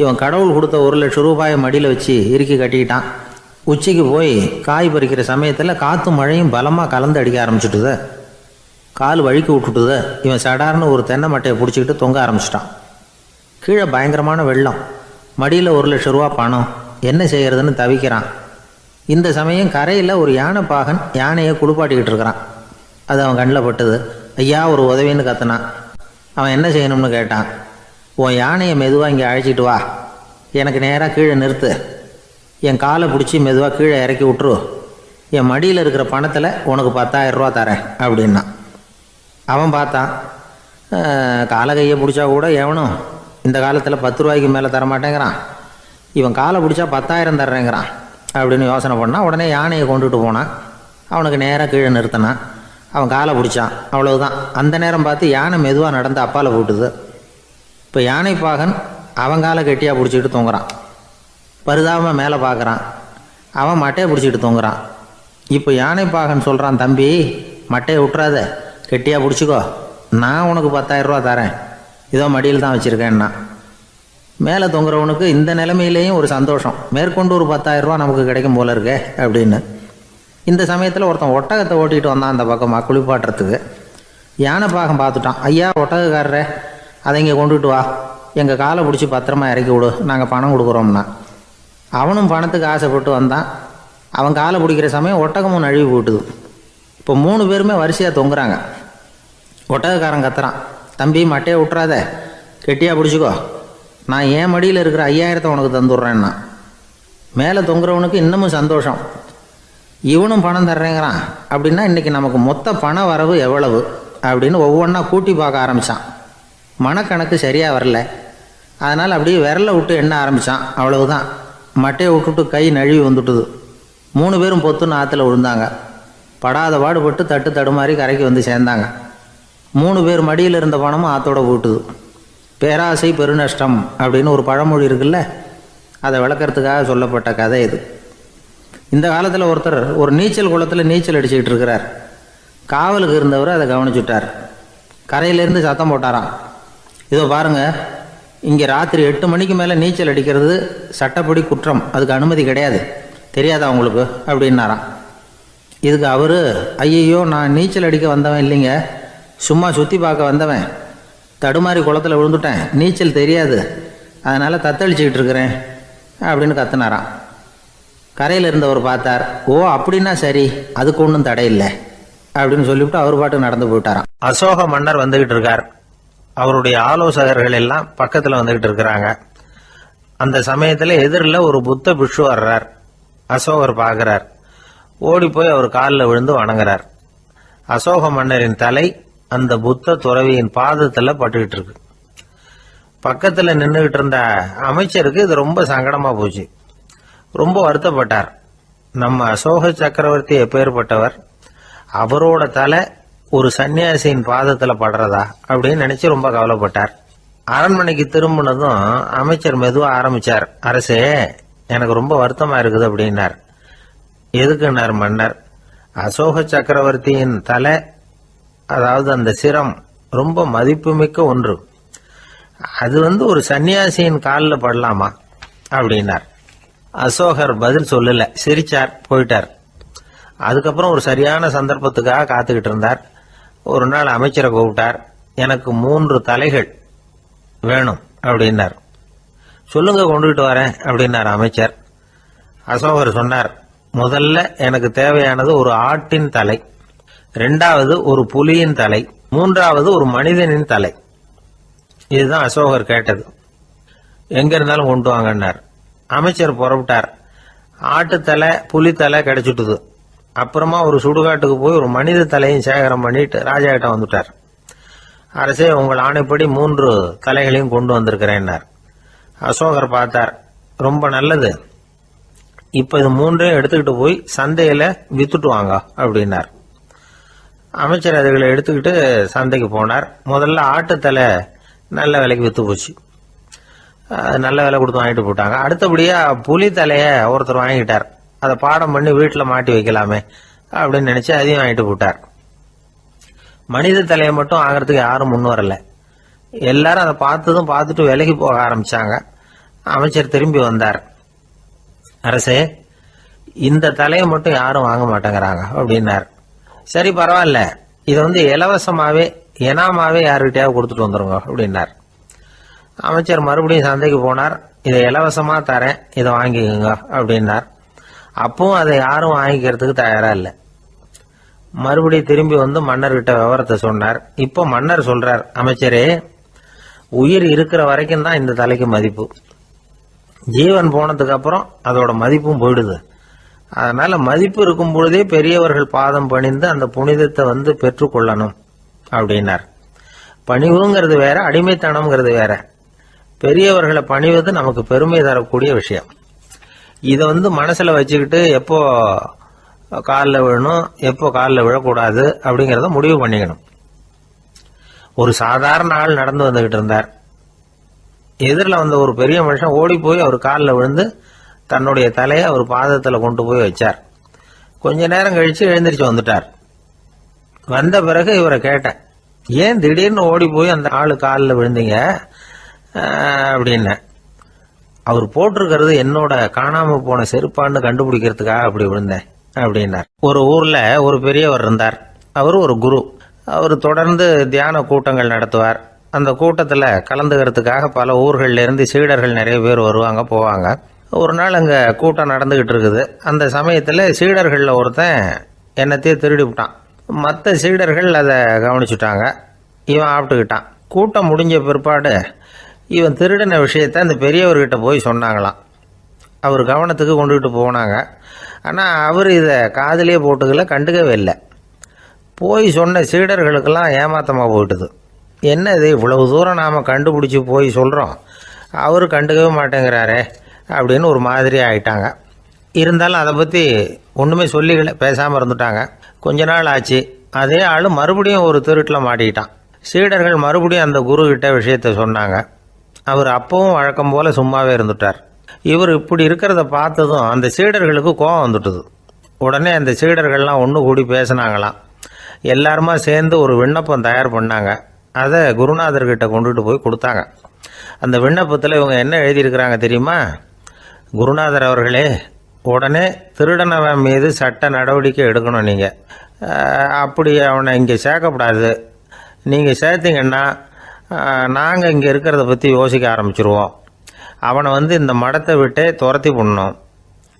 இவன் கடவுள் கொடுத்த 1,00,000 ரூபாயை மடியில் வச்சு இறுக்கி கட்டிக்கிட்டான். உச்சிக்கு போய் காய் பறிக்கிற சமயத்தில் காற்றும் மழையும் பலமாக கலந்து அடிக்க ஆரம்பிச்சுட்டுது. கால் வழுக்கி விட்டுட்டுது. இவன் சடார்னு ஒரு தென்னை மட்டையை பிடிச்சிக்கிட்டு தொங்க ஆரம்பிச்சிட்டான். கீழே பயங்கரமான வெள்ளம், மடியில் 1,00,000 ரூபா பணம், என்ன செய்கிறதுன்னு தவிக்கிறான். இந்த சமயம் கரையில் ஒரு யானை பாகன் யானையை குளிப்பாட்டிக்கிட்டு இருக்கிறான். அது அவன் கண்ணில் பட்டுது. ஐயா ஒரு உதவின்னு கத்துனான். அவன் என்ன செய்யணும்னு கேட்டான். உன் யானையை மெதுவாக இங்கே அழைச்சிட்டு வா, எனக்கு நேராக கீழே நிறுத்து, என் காலை பிடிச்சி மெதுவாக கீழே இறக்கி விட்டுரு, என் மடியில் இருக்கிற பணத்தில் உனக்கு 10,000 ரூபா தரேன் அப்படின்னா. அவன் பார்த்தான். காலை கையை பிடிச்சா கூட எவனும் இந்த காலத்தில் 10 ரூபாய்க்கு மேலே தரமாட்டேங்கிறான், இவன் காலை பிடிச்சா 10,000 தர்றேங்கிறான் அப்படின்னு யோசனை பண்ணான். உடனே யானையை கொண்டுட்டு போனான். அவனுக்கு நேராக கீழே நிறுத்தினான். அவன் காலை பிடிச்சான். அவ்வளவுதான். அந்த நேரம் பார்த்து யானை மெதுவாக நடந்து அப்பால் போட்டுது. இப்போ யானை பாகன் அவன் காலை கெட்டியாக பிடிச்சிக்கிட்டு தொங்குறான். பரிதாபமாக மேலே பார்க்குறான். அவன் மட்டையை பிடிச்சிக்கிட்டு தொங்குறான். இப்போ யானை பாகன் சொல்கிறான், தம்பி மட்டையை விட்டுறாத, கெட்டியாக பிடிச்சிக்கோ, நான் உனக்கு 10,000 ரூபா தரேன், இதோ மடியில் தான் வச்சுருக்கேன்னா. மேலே தொங்குறவனுக்கு இந்த நிலைமையிலேயும் ஒரு சந்தோஷம், மேற்கொண்டு ஒரு 10,000 ரூபா நமக்கு கிடைக்கும் போல இருக்கே அப்படின்னு. இந்த சமயத்தில் ஒருத்தன் ஒட்டகத்தை ஓட்டிகிட்டு வந்தான் அந்த பக்கமாக குளிப்பாட்டுறதுக்கு. யானை பாகம் பார்த்துட்டான். ஐயா ஒட்டகக்காரரே, அதை இங்கே கொண்டுட்டு வா, எங்கள் காலை பிடிச்சி பத்திரமா இறக்கி விடு, நாங்கள் பணம் கொடுக்குறோம்னா. அவனும் பணத்துக்கு ஆசைப்பட்டு வந்தான். அவன் காலை பிடிக்கிற சமயம் ஒட்டகமும் நழுவி போட்டுது. இப்போ 3 பேருமே வரிசையாக தொங்குறாங்க. ஒட்டகக்காரன் கத்துறான், தம்பி மட்டையை விட்டுறாத, கெட்டியாக பிடிச்சிக்கோ, நான் என் மடியில் இருக்கிற 5,000 உனக்கு தந்துடுறேன்னா. மேலே தொங்குறவனுக்கு இன்னமும் சந்தோஷம், இவனும் பணம் தர்றேங்கிறான் அப்படின்னா இன்றைக்கி நமக்கு மொத்த பண வரவு எவ்வளவு அப்படின்னு ஒவ்வொன்றா கூட்டி பார்க்க ஆரம்பித்தான். மனக்கணக்கு சரியாக வரல. அதனால் அப்படியே விரலை விட்டு எண்ண ஆரம்பித்தான். அவ்வளவுதான். மட்டையை விட்டுட்டு கை நழுவி வந்துட்டுது. 3 பேரும் பொத்துன்னு ஆற்றுல விழுந்தாங்க. படாத பாடுபட்டு தட்டு தடுமாறி கரைக்கு வந்து சேர்ந்தாங்க. 3 பேர் மடியில் இருந்த பணமும் ஆற்றோட போட்டுது. பேராசை பெருநஷ்டம் அப்படின்னு ஒரு பழமொழி இருக்குல்ல, அதை விளக்கறதுக்காக சொல்லப்பட்ட கதை இது. இந்த காலத்தில் ஒருத்தர் ஒரு நீச்சல் குளத்தில் நீச்சல் அடிச்சுக்கிட்டு இருக்கிறார். காவலுக்கு இருந்தவர் அதை கவனிச்சுட்டார். கரையிலேருந்து சத்தம் போட்டாராம், இதோ பாருங்கள், இங்கே ராத்திரி 8 மணிக்கு மேலே நீச்சல் அடிக்கிறது சட்டப்படி குற்றம், அதுக்கு அனுமதி கிடையாது, தெரியாதா உங்களுக்கு அப்படின்னாராம். இதுக்கு அவர், ஐயையோ நான் நீச்சல் அடிக்க வந்தவன் இல்லைங்க, சும்மா சுற்றி பார்க்க வந்தவன், தடுமாறி குளத்தில் விழுந்துட்டேன், நீச்சல் தெரியாது, அதனால் தத்தளிச்சுக்கிட்டு இருக்கிறேன் அப்படின்னு கத்துனாராம். கரையில் இருந்தவர் பார்த்தார். ஓ அப்படின்னா சரி, அதுக்கு ஒன்றும் தடை இல்லை அப்படின்னு சொல்லிவிட்டு அவர் பாட்டுக்கு நடந்து போயிட்டாராம். அசோக மன்னர் வந்துகிட்டு இருக்கார். அவருடைய ஆலோசகர்கள் எல்லாம் பக்கத்தில் வந்துகிட்டு இருக்கிறாங்க. அந்த சமயத்தில் எதிரில் ஒரு புத்த பிக்ஷு வர்றார். அசோகர் பார்க்கிறார். ஓடி போய் அவர் காலில் விழுந்து வணங்குறார். அசோக மன்னரின் தலை அந்த புத்த துறவியின் பாதத்தில் பட்டுக்கிட்டு இருக்கு. பக்கத்தில் நின்றுகிட்டு இருந்த அமைச்சருக்கு இது ரொம்ப சங்கடமா போச்சு. ரொம்ப வருத்தப்பட்டார். நம்ம அசோக சக்கரவர்த்தி எப்பேற்பட்டவர், அவரோட தலை ஒரு சன்னியாசியின் பாதத்துல படுறதா அப்படின்னு நினைச்சு ரொம்ப கவலைப்பட்டார். அரண்மனைக்கு திரும்பினதும் அமைச்சர் மெதுவா ஆரம்பிச்சார். அரசே, எனக்கு ரொம்ப வருத்தமா இருக்குது அப்படின்னார். எதுக்குன்னார் மன்னர். அசோக சக்கரவர்த்தியின் தலை, அதாவது அந்த சிரம் ரொம்ப மதிப்புமிக்க ஒன்று, அது ஒரு சன்னியாசியின் காலில் படலாமா அப்படின்னார். அசோகர் பதில் சொல்லல, சிரிச்சார், போயிட்டார். அதுக்கப்புறம் ஒரு சரியான சந்தர்ப்பத்துக்காக காத்துக்கிட்டு இருந்தார். ஒரு நாள் அமைச்சரை கூப்பிட்டார். எனக்கு 3 தலைகள் வேணும் அப்படின்னார். சொல்லுங்க, கொண்டுகிட்டு வரேன் அப்படின்னார் அமைச்சர். அசோகர் சொன்னார், முதல்ல எனக்கு தேவையானது ஒரு ஆட்டின் தலை, 2வது ஒரு புலியின் தலை, 3வது ஒரு மனிதனின் தலை. இதுதான் அசோகர் கேட்டது. எங்க இருந்தாலும் கொண்டு வாங்கன்னார். அமைச்சர் புறப்பட்டார். ஆட்டுத்தலை புலித்தலை கிடைச்சிட்டுது. அப்புறமா ஒரு சுடுகாட்டுக்கு போய் ஒரு மனித தலையும் சேகரம் பண்ணிட்டு ராஜா கிட்ட வந்துட்டார். அரசே, உங்கள் ஆணைப்படி 3 தலைகளையும் கொண்டு வந்திருக்கிறேன்னார். அசோகர் பார்த்தார். ரொம்ப நல்லது, இப்ப இது 3ஐயும் எடுத்துக்கிட்டு போய் சந்தையில வித்துட்டு வாங்க அப்படின்னார். அமைச்சர் அதுகளை எடுத்துக்கிட்டு சந்தைக்கு போனார். முதல்ல ஆட்டுத்தலை நல்ல விலைக்கு வித்து போச்சு. நல்ல விலை கொடுத்து வாங்கிட்டு போட்டாங்க. அடுத்தபடியா புலி தலைய ஒருத்தர் வாங்கிட்டார். அதை பாடம் பண்ணி வீட்டில் மாட்டி வைக்கலாமே அப்படின்னு நினச்சி அதையும் வாங்கிட்டு போட்டார். மனித தலையை மட்டும் ஆகிறதுக்கு யாரும் முன் வரல. எல்லாரும் அதை பார்த்துட்டு விலகி போக ஆரம்பிச்சாங்க. அமைச்சர் திரும்பி வந்தார். அரசே, இந்த தலையை மட்டும் யாரும் வாங்க மாட்டேங்கிறாங்க அப்படின்னார். சரி, பரவாயில்ல, இதை இலவசமாவே எனாமாவே யாருக்கிட்டையாவது கொடுத்துட்டு வந்துருங்க அப்படின்னார். அமைச்சர் மறுபடியும் சந்தைக்கு போனார். இதை இலவசமா தரேன், இதை வாங்கிக்கோங்க அப்படின்னார். அப்பவும் அதை யாரும் வாங்கிக்கிறதுக்கு தயாரா இல்லை. மறுபடியும் திரும்பி வந்து மன்னர்கிட்ட விவரத்தை சொன்னார். இப்போ மன்னர் சொல்றார், அமைச்சரே, உயிர் இருக்கிற வரைக்கும் தான் இந்த தலைக்கு மதிப்பு. ஜீவன் போனதுக்கு அப்புறம் அதோட மதிப்பும் போயிடுது. அதனால மதிப்பு இருக்கும் பொழுதே பெரியவர்கள் பாதம் பணிந்து அந்த புனிதத்தை பெற்றுக்கொள்ளணும் அப்படின்னார். பணிவுங்கிறது வேற, அடிமைத்தனம்ங்கிறது வேற. பெரியவர்களை பணிவது நமக்கு பெருமை தரக்கூடிய விஷயம். இதை மனசுல வச்சுக்கிட்டு எப்போ காலில் விழணும், எப்போ காலில் விழக்கூடாது அப்படிங்கிறத முடிவு பண்ணிக்கணும். ஒரு சாதாரண ஆள் நடந்து வந்துகிட்டு இருந்தார். எதிரில் வந்த ஒரு பெரிய மனுஷன் ஓடி போய் அவர் காலில் விழுந்து தன்னுடைய தலையை அவர் பாதத்தில் கொண்டு போய் வச்சார். கொஞ்ச நேரம் கழிச்சு எழுந்திரிச்சு வந்துட்டார். வந்த பிறகு இவரை கேட்டேன், ஏன் திடீர்னு ஓடி போய் அந்த ஆளு காலில் விழுந்தீங்க அப்படின்னு. அவர் போட்டிருக்கிறது என்னோட காணாம போன செருப்பான்னு கண்டுபிடிக்கிறதுக்காக அப்படி விழுந்தேன் அப்படின்னார். ஒரு ஊர்ல ஒரு பெரியவர் இருந்தார். அவர் ஒரு குரு. அவர் தொடர்ந்து தியான கூட்டங்கள் நடத்துவார். அந்த கூட்டத்தில் கலந்துக்கிறதுக்காக பல ஊர்கள்ல இருந்து சீடர்கள் நிறைய பேர் வருவாங்க போவாங்க. ஒரு நாள் அங்கே கூட்டம் நடந்துகிட்டு இருக்குது. அந்த சமயத்தில் சீடர்களில் ஒருத்தன் என்னத்தையும் திருடி விட்டான். மற்ற சீடர்கள் அதை கவனிச்சுட்டாங்க. இவன் ஆப்பிட்டுக்கிட்டான். கூட்டம் முடிஞ்ச பிற்பாடு இவன் திருடின விஷயத்த அந்த பெரியவர்கிட்ட போய் சொன்னாங்களாம். அவர் கவனத்துக்கு கொண்டுகிட்டு போனாங்க. ஆனால் அவர் இதை காதிலேயே போட்டுக்கல, கண்டுக்கவே இல்லை. போய் சொன்ன சீடர்களுக்கெல்லாம் ஏமாத்தமாக போயிட்டுது. என்ன இது, இவ்வளவு தூரம் நாம் கண்டுபிடிச்சி போய் சொல்கிறோம், அவர் கண்டுக்கவே மாட்டேங்கிறாரே அப்படின்னு ஒரு மாதிரி ஆயிட்டாங்க. இருந்தாலும் அதை பற்றி ஒன்றுமே சொல்லிக்கல, பேசாமல் இருந்துட்டாங்க. கொஞ்ச நாள் ஆச்சு. அதே ஆள் மறுபடியும் ஒரு திருட்டில் மாட்டிக்கிட்டான். சீடர்கள் மறுபடியும் அந்த குரு கிட்ட விஷயத்த சொன்னாங்க. அவர் அப்பவும் வழக்கம் போல சும்மாவே இருந்துட்டார். இவர் இப்படி இருக்கிறத பார்த்ததும் அந்த சீடர்களுக்கு கோபம் வந்துட்டுது. உடனே அந்த சீடர்கள்லாம் ஒன்று கூடி பேசினாங்களாம். எல்லாருமா சேர்ந்து ஒரு விண்ணப்பம் தயார் பண்ணாங்க. அதை குருநாதர்கிட்ட கொண்டுட்டு போய் கொடுத்தாங்க. அந்த விண்ணப்பத்தில் இவங்க என்ன எழுதியிருக்கிறாங்க தெரியுமா? குருநாதர் அவர்களே, உடனே திருடனவன் மீது சட்ட நடவடிக்கை எடுக்கணும். நீங்கள் அப்படி அவனை இங்கே சேர்க்கக்கூடாது. நீங்கள் சேர்த்தீங்கன்னா நாங்கள் இங்கே இருக்கிறத பற்றி யோசிக்க ஆரம்பிச்சிருவோம். அவனை இந்த மடத்தை விட்டே துரத்தி பண்ணணும்.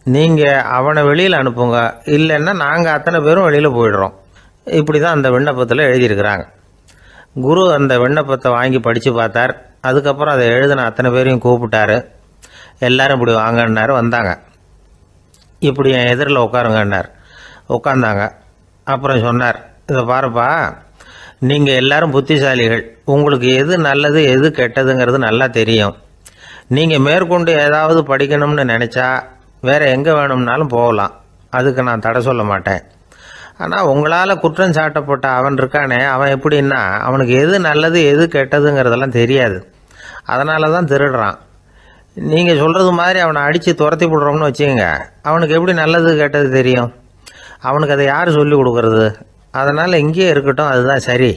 நீங்கள் அவனை வெளியில் அனுப்புங்க, இல்லைன்னா நாங்கள் அத்தனை பேரும் வெளியில் போயிடுறோம். இப்படி தான் அந்த விண்ணப்பத்தில் எழுதியிருக்கிறாங்க. குரு அந்த விண்ணப்பத்தை வாங்கி படித்து பார்த்தார். அதுக்கப்புறம் அதை எழுதின அத்தனை பேரையும் கூப்பிட்டாரு. எல்லாரும் இப்படி வாங்கன்னாரு. வந்தாங்க. இப்படி என் எதிரில் உட்காருங்கன்னார். உட்காந்தாங்க. அப்புறம் சொன்னார், இதை பாருப்பா, நீங்கள் எல்லாரும் புத்திசாலிகள். உங்களுக்கு எது நல்லது எது கெட்டதுங்கிறது நல்லா தெரியும். நீங்கள் மேற்கொண்டு ஏதாவது படிக்கணும்னு நினச்சா வேறு எங்கே வேணும்னாலும் போகலாம். அதுக்கு நான் தடை சொல்ல மாட்டேன். ஆனால் உங்களால் குற்றம் சாட்டப்பட்ட அவன் இருக்கானே, அவன் எப்படின்னா அவனுக்கு எது நல்லது எது கெட்டதுங்கிறதெல்லாம் தெரியாது. அதனால தான் திருடுறான். நீங்கள் சொல்கிறது மாதிரி அவனை அடித்து துரத்தி விடுறோம்னு வச்சுக்கோங்க, அவனுக்கு எப்படி நல்லது கெட்டது தெரியும்? அவனுக்கு அதை யார் சொல்லி கொடுக்கறது? அதனால் இங்கேயே இருக்கட்டும், அதுதான் சரி.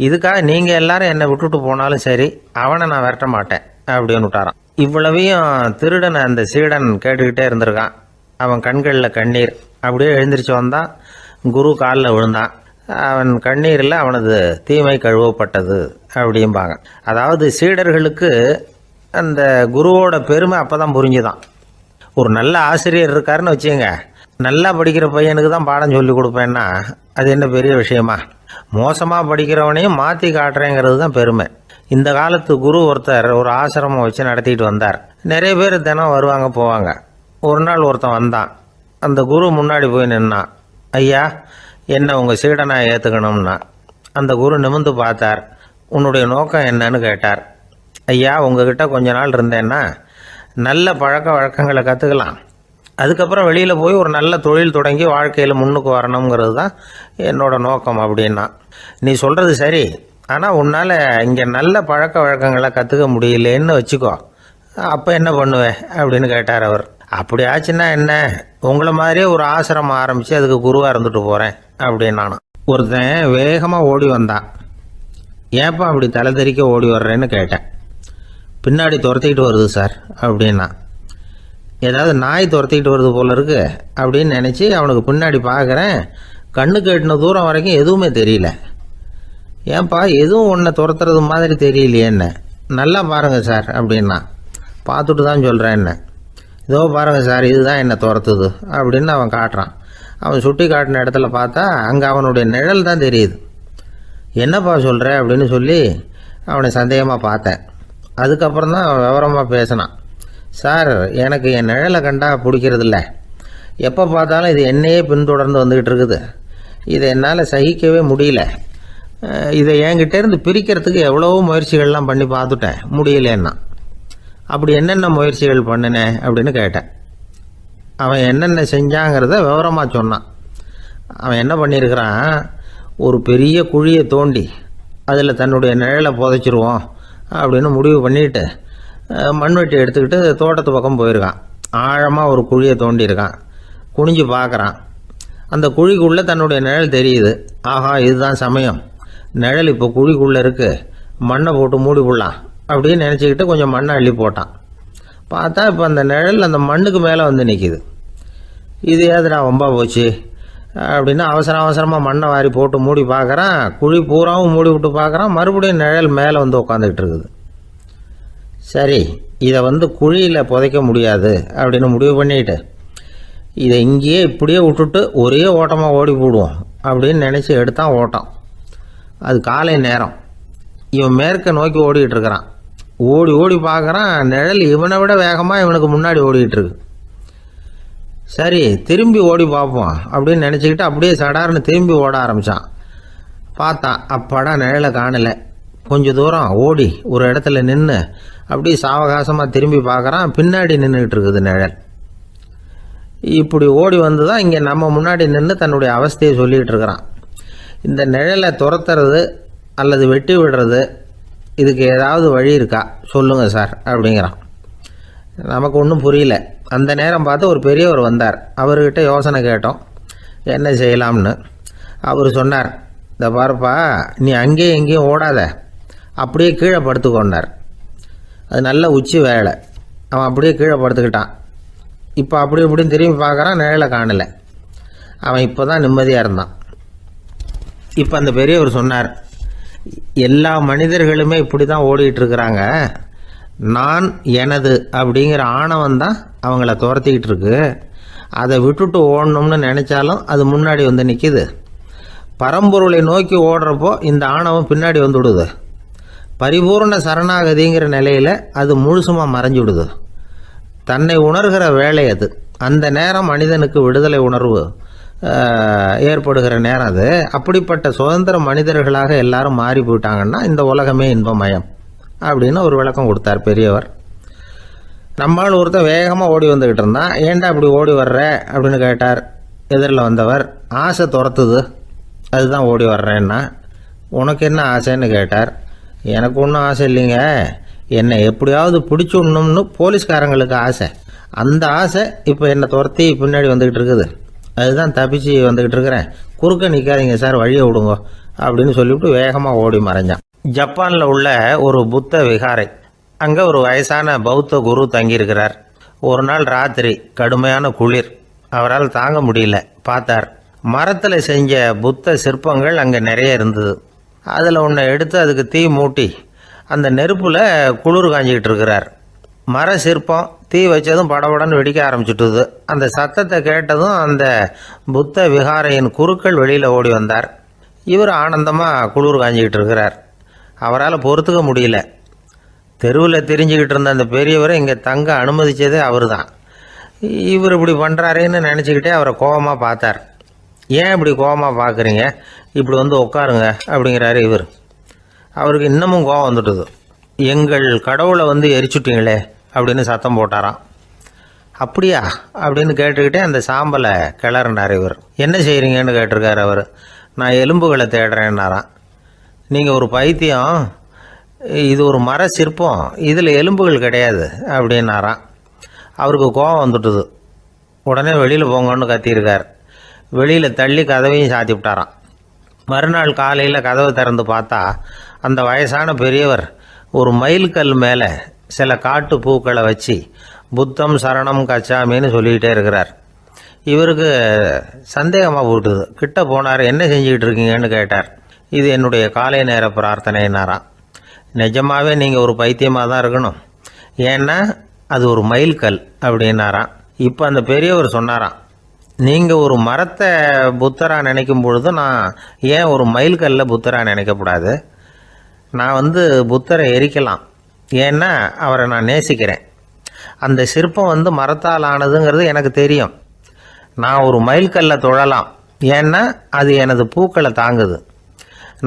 இதுக்காக நீங்கள் எல்லாரும் என்னை விட்டுட்டு போனாலும் சரி, அவனை நான் விரட்ட மாட்டேன் அப்படின்னு விட்டாரான். இவ்வளவையும் திருடனை அந்த சீடன் கேட்டுக்கிட்டே இருந்திருக்கான். அவன் கண்களில் கண்ணீர். அப்படியே எழுந்திரிச்சு வந்தான். குரு காலில் விழுந்தான். அவன் கண்ணீரில் அவனது தீமை கழுவப்பட்டது அப்படிம்பாங்க. அதாவது சீடர்களுக்கு அந்த குருவோட பெருமை அப்போ தான் புரிஞ்சுதான். ஒரு நல்ல ஆசிரியர் இருக்காருன்னு வச்சுங்க, நல்லா படிக்கிற பையனுக்கு தான் பாடம் சொல்லி கொடுப்பேன்னா அது என்ன பெரிய விஷயமா? மோசமாக படிக்கிறவனையும் மாற்றி காட்டுறேங்கிறது தான் பெருமை. இந்த காலத்து குரு ஒருத்தர் ஒரு ஆசிரமம் வச்சு நடத்திட்டு வந்தார். நிறைய பேர் தினம் வருவாங்க போவாங்க. ஒரு நாள் ஒருத்தன் வந்தான். அந்த குரு முன்னாடி போய் நின்னான். ஐயா, என்ன உங்கள் சீடனை ஏற்றுக்கணும்னா. அந்த குரு நிமிர்ந்து பார்த்தார். உன்னுடைய நோக்கம் என்னன்னு கேட்டார். ஐயா, உங்ககிட்ட கொஞ்ச நாள் இருந்தேன்னா நல்ல பழக்க வழக்கங்களை கற்றுக்கலாம். அதுக்கப்புறம் வெளியில் போய் ஒரு நல்ல தொழில் தொடங்கி வாழ்க்கையில் முன்னுக்கு வரணுங்கிறது தான் என்னோட நோக்கம் அப்படின்னா. நீ சொல்கிறது சரி, ஆனால் உன்னால் இங்கே நல்ல பழக்க வழக்கங்களை கற்றுக்க முடியலேன்னு வச்சுக்கோ. அப்போ என்ன பண்ணுவேன் அப்படின்னு கேட்டார் அவர். அப்படி ஆச்சுன்னா என்ன, உங்களை மாதிரியே ஒரு ஆசிரமம் ஆரம்பித்து அதுக்கு குருவாக இருந்துட்டு போகிறேன் அப்படின்னு நானும். ஒருத்தன் வேகமாக ஓடி வந்தான். ஏன்ப்பா அப்படி தலை தெறிக்க ஓடி வர்றேன்னு கேட்டேன். பின்னாடி துரத்திக்கிட்டு வருது சார் அப்படின்னா. ஏதாவது நாய் துரத்திக்கிட்டு வருது போல இருக்கு அப்படின்னு நினச்சி அவனுக்கு பின்னாடி பார்க்குறேன். கண்ணுக்கு எட்டின தூரம் வரைக்கும் எதுவுமே தெரியல. ஏன்பா எதுவும் ஒன்றை துரத்துறது மாதிரி தெரியலையே என்ன, நல்லா பாருங்கள் சார் அப்படின்னா. பார்த்துட்டு தான் சொல்கிறேன் என்ன. இதோ பாருங்கள் சார், இதுதான் என்னை துரத்துது அப்படின்னு அவன் காட்டுறான். அவன் சுட்டி காட்டின இடத்துல பார்த்தா அங்கே அவனுடைய நிழல் தான் தெரியுது. என்னப்பா சொல்கிற அப்படின்னு சொல்லி அவனை சந்தேகமாக பார்த்தேன். அதுக்கப்புறம் தான் அவன் விவரமாக பேசினான். சார், எனக்கு என் நிழலை கண்டா பிடிக்கிறதில்ல. எப்போ பார்த்தாலும் இது என்னையே பின்தொடர்ந்து வந்துக்கிட்டு இருக்குது. இதை என்னால் சகிக்கவே முடியல. இதை என்கிட்டேருந்து பிரிக்கிறதுக்கு எவ்வளவோ முயற்சிகள்லாம் பண்ணி பார்த்துட்டேன், முடியலன்னா. அப்படி என்னென்ன முயற்சிகள் பண்ணினேன் அப்படின்னு கேட்டேன். அவன் என்னென்ன செஞ்சாங்கிறத விவரமாக சொன்னான். அவன் என்ன பண்ணியிருக்கிறான், ஒரு பெரிய குழியை தோண்டி அதில் தன்னுடைய நிழலை புதைச்சிருவோம் அப்படின்னு முடிவு பண்ணிட்டு மண்வெட்டி எடுத்துக்கிட்டு தோட்டத்து பக்கம் போயிருக்கான். ஆழமாக ஒரு குழியை தோண்டியிருக்கான். குனிஞ்சு பார்க்குறான். அந்த குழிக்குள்ளே தன்னுடைய நிழல் தெரியுது. ஆஹா, இதுதான் சமயம், நிழல் இப்போ குழிக்குள்ளே இருக்குது, மண்ணை போட்டு மூடி விடலாம் அப்படின்னு நினச்சிக்கிட்டு கொஞ்சம் மண்ணை அள்ளி போட்டான். பார்த்தா இப்போ அந்த நிழல் அந்த மண்ணுக்கு மேலே வந்து நிற்கிது. இது ஏதுடா வம்பா போச்சு அப்படின்னு அவசரமாக மண்ணை வாரி போட்டு மூடி பார்க்குறான். குழி பூராவும் மூடி விட்டு பார்க்குறான். மறுபடியும் நிழல் மேலே வந்து உட்காந்துக்கிட்டு இருக்குது. சரி, இதை குழியில் புதைக்க முடியாது அப்படின்னு முடிவு பண்ணிட்டு இதை இங்கேயே இப்படியே விட்டுட்டு ஒரே ஓட்டமாக ஓடி போடுவோம் அப்படின்னு நினச்சி எடுத்தான் ஓட்டம். அது காலை நேரம். இவன் மேற்க நோக்கி ஓடிக்கிட்டு இருக்கிறான். ஓடி ஓடி பார்க்குறான், நிழல் இவனை விட வேகமாக இவனுக்கு முன்னாடி ஓடிக்கிட்டு இருக்கு. சரி, திரும்பி ஓடி பார்ப்போம் அப்படின்னு நினச்சிக்கிட்டு அப்படியே சடார்னு திரும்பி ஓட ஆரம்பித்தான். பார்த்தான், அப்பாடா நிழலை காணலை. கொஞ்சம் தூரம் ஓடி ஒரு இடத்துல நின்று அப்படியே சாவகாசமாக திரும்பி பார்க்குறான். பின்னாடி நின்றுக்கிட்டு இருக்குது நிழல். இப்படி ஓடி வந்து தான் இங்கே நம்ம முன்னாடி நின்று தன்னுடைய அவஸ்தையை சொல்லிகிட்டு இருக்கிறான். இந்த நிழலை துரத்துறது அல்லது வெட்டி விடுறது, இதுக்கு ஏதாவது வழி இருக்கா சொல்லுங்கள் சார் அப்படிங்கிறான். நமக்கு ஒன்றும் புரியல. அந்த நேரம் பார்த்து ஒரு பெரியவர் வந்தார். அவர்கிட்ட யோசனை கேட்டோம், என்ன செய்யலாம்னு. அவர் சொன்னார், இந்த பாருப்பா, நீ அங்கேயும் எங்கேயும் ஓடாத, அப்படியே கீழே படுத்துக்கொண்டார். அது நல்ல உச்சி வேலை. அவன் அப்படியே கீழே படுத்துக்கிட்டான். இப்போ அப்படி இப்படின்னு திரும்பி பார்க்குறான், நிழலை காணலை. அவன் இப்போ தான் நிம்மதியாக இருந்தான். இப்போ அந்த பெரியவர் சொன்னார், எல்லா மனிதர்களுமே இப்படி தான் ஓடிட்டு இருக்கிறாங்க. நான் எனது அப்படிங்கிற ஆணவம் தான் அவங்கள துரத்திக்கிட்டு இருக்கு. அதை விட்டுட்டு ஓடணும்னு நினச்சாலும் அது முன்னாடி வந்து நிற்கிது. பரம்பொருளை நோக்கி ஓடுறப்போ இந்த ஆணவம் பின்னாடி வந்து விடுது. பரிபூர்ண சரணாகதிங்கிற நிலையில் அது முழுசுமாக மறைஞ்சு விடுது. தன்னை உணர்கிற வேலை அது. அந்த நேரம் மனிதனுக்கு விடுதலை உணர்வு ஏற்படுகிற நேரம் அது. அப்படிப்பட்ட சுதந்திர மனிதர்களாக எல்லாரும் மாறி போயிட்டாங்கன்னா இந்த உலகமே இன்பமயம் அப்படின்னு ஒரு விளக்கம் கொடுத்தார் பெரியவர். நம்மால் ஒருத்தர் வேகமாக ஓடி வந்துக்கிட்டு இருந்தான். ஏன்டா அப்படி ஓடி வர்ற அப்படின்னு கேட்டார் எதிரில் வந்தவர். ஆசை துரத்துது, அதுதான் ஓடி வர்றேன்னா. உனக்கு என்ன ஆசைன்னு கேட்டார். எனக்கு ஒன்றும் ஆசை இல்லைங்க, என்னை எப்படியாவது பிடிச்சுடணும்னு போலீஸ்காரங்களுக்கு ஆசை. அந்த ஆசை இப்போ என்னை துரத்தி பின்னாடி வந்துக்கிட்டு இருக்குது. அதுதான் தப்பிச்சு வந்துக்கிட்டு இருக்கிறேன். குறுக்க நிற்காதீங்க சார், வழியை விடுங்க அப்படின்னு சொல்லிவிட்டு வேகமாக ஓடி மறைஞ்சான். ஜப்பானில் உள்ள ஒரு புத்த விகாரை. அங்கே ஒரு வயசான பௌத்த குரு தங்கியிருக்கிறார். ஒரு நாள் ராத்திரி கடுமையான குளிர். அவரால் தாங்க முடியல. பார்த்தார், மரத்தில் செஞ்ச புத்த சிற்பங்கள் அங்கே நிறைய இருந்தது. அதில் ஒன்றை எடுத்து அதுக்கு தீ மூட்டி அந்த நெருப்பில் குளிர் காஞ்சிக்கிட்டு இருக்கிறார். மர சிற்பம் தீ வச்சதும் படபடன்னு வெடிக்க ஆரம்பிச்சுட்டுது. அந்த சத்தத்தை கேட்டதும் அந்த புத்த விகாரையின் குருக்கள் வெளியில் ஓடி வந்தார். இவர் ஆனந்தமாக குளிர் காஞ்சிக்கிட்டு இருக்கிறார். அவரால் பொறுத்துக்க முடியல. தெருவில் தெரிஞ்சுக்கிட்டு இருந்த அந்த பெரியவரை இங்கே தங்க அனுமதித்ததே அவர் தான். இவர் இப்படி பண்ணுறாருன்னு நினச்சிக்கிட்டே அவரை கோபமாக பார்த்தார். ஏன் இப்படி கோபமாக பார்க்குறீங்க, இப்படி உட்காருங்க அப்படிங்கிறாரு இவர். அவருக்கு இன்னமும் கோபம் வந்துட்டுது. எங்கள் கடவுளை எரிச்சுட்டீங்களே அப்படின்னு சத்தம் போட்டாராம். அப்படியா அப்படின்னு கேட்டுக்கிட்டே அந்த சாம்பலை கிளறினார் இவர். என்ன செய்கிறீங்கன்னு கேட்டிருக்காரு அவர். நான் எலும்புகளை தேடுறேன்னாராம். நீங்கள் ஒரு பைத்தியம், இது ஒரு மர சிற்பம், இதில் எலும்புகள் கிடையாது அப்படின்னாராம். அவருக்கு கோபம் வந்துட்டுது. உடனே வெளியில் போங்கன்னு கத்தியிருக்கார். வெளியில் தள்ளி கதவையும் சாத்தி விட்டாராம். மறுநாள் காலையில் கதவை திறந்து பார்த்தா அந்த வயசான பெரியவர் ஒரு மைல்கல் மேலே சில காட்டு பூக்களை வச்சு புத்தம் சரணம் கச்சாமின்னு சொல்லிக்கிட்டே இருக்கிறார். இவருக்கு சந்தேகமாக போட்டுது. கிட்ட போனார். என்ன செஞ்சுக்கிட்டு இருக்கீங்கன்னு கேட்டார். இது என்னுடைய காலை நேர பிரார்த்தனைனாராம். நிஜமாகவே நீங்கள் ஒரு பைத்தியமாக தான் இருக்கணும், ஏன்னா அது ஒரு மைல்கல் அப்படின்னாராம். இப்போ அந்த பெரியவர் சொன்னாராம், நீங்கள் ஒரு மரத்தை புத்தராக நினைக்கும் பொழுது நான் ஏன் ஒரு மைல்கல்ல புத்தராக நினைக்கக்கூடாது? நான் புத்தரை எரிக்கலாம், ஏன்னா அவரை நான் நேசிக்கிறேன். அந்த சிற்பம் மரத்தால் ஆனதுங்கிறது எனக்கு தெரியும். நான் ஒரு மைல்கல்லை தொழலாம், ஏன்னா அது எனது பூக்களை தாங்குது.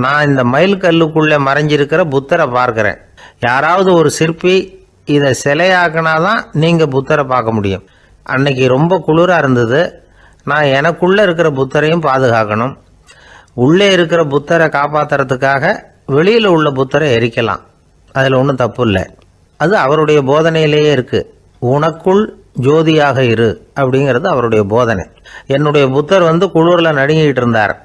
நான் இந்த மைல்கல்லுக்குள்ளே மறைஞ்சிருக்கிற புத்தரை பார்க்குறேன். யாராவது ஒரு சிற்பி இதை சிலையாக்கினாதான் நீங்கள் புத்தரை பார்க்க முடியும். அன்னைக்கு ரொம்ப குளிராக இருந்தது. நான் எனக்குள்ளே இருக்கிற புத்தரையும் பாதுகாக்கணும். உள்ளே இருக்கிற புத்தரை காப்பாற்றுறதுக்காக வெளியில் உள்ள புத்தரை எரிக்கலாம், அதில் ஒன்றும் தப்பு இல்லை. அது அவருடைய போதனையிலேயே இருக்குது. உனக்குள் ஜோதியாக இரு அப்படிங்கிறது அவருடைய போதனை. என்னுடைய புத்தர் குளிரில் நடுங்கிட்டு இருந்தார்.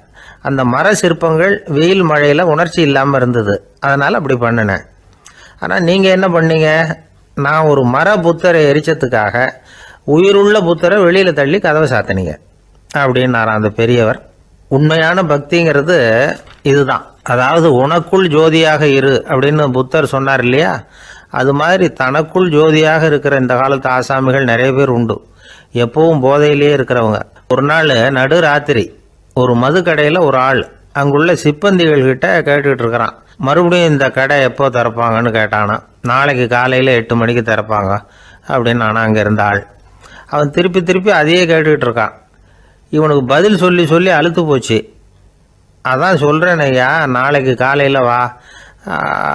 அந்த மர சிற்பங்கள் வெயில் மழையில் உணர்ச்சி இல்லாமல் இருந்தது, அதனால் அப்படி பண்ணினேன். ஆனால் நீங்கள் என்ன பண்ணீங்க? நான் ஒரு மர புத்தரை எரிச்சதுக்காக உயிருள்ள புத்தரை வெளியில் தள்ளி கதவை சாத்தினீங்க அப்படின்னாராம் அந்த பெரியவர். உண்மையான பக்திங்கிறது இதுதான். அதாவது உனக்குள் ஜோதியாக இரு அப்படின்னு புத்தர் சொன்னார் இல்லையா, அது மாதிரி தனக்குள் ஜோதியாக இருக்கிற இந்த காலத்து ஆசாமிகள் நிறைய பேர் உண்டு. எப்பவும் போதையிலேயே இருக்கிறவங்க. ஒரு நாள் நடு ராத்திரி ஒரு மது கடையில் ஒரு ஆள் அங்குள்ள சிப்பந்திகள் கிட்ட கேட்டுக்கிட்டு இருக்கிறான். மறுபடியும் இந்த கடை எப்போ திறப்பாங்கன்னு கேட்டானா. நாளைக்கு காலையில் 8 மணிக்கு திறப்பாங்க அப்படின்னு நானா அங்கே இருந்த ஆள். அவன் திருப்பி திருப்பி அதையே கேட்டுக்கிட்டு இருக்கான். இவனுக்கு பதில் சொல்லி சொல்லி அழுத்து போச்சு. அதான் சொல்கிறேன் ஐயா, நாளைக்கு காலையில் வா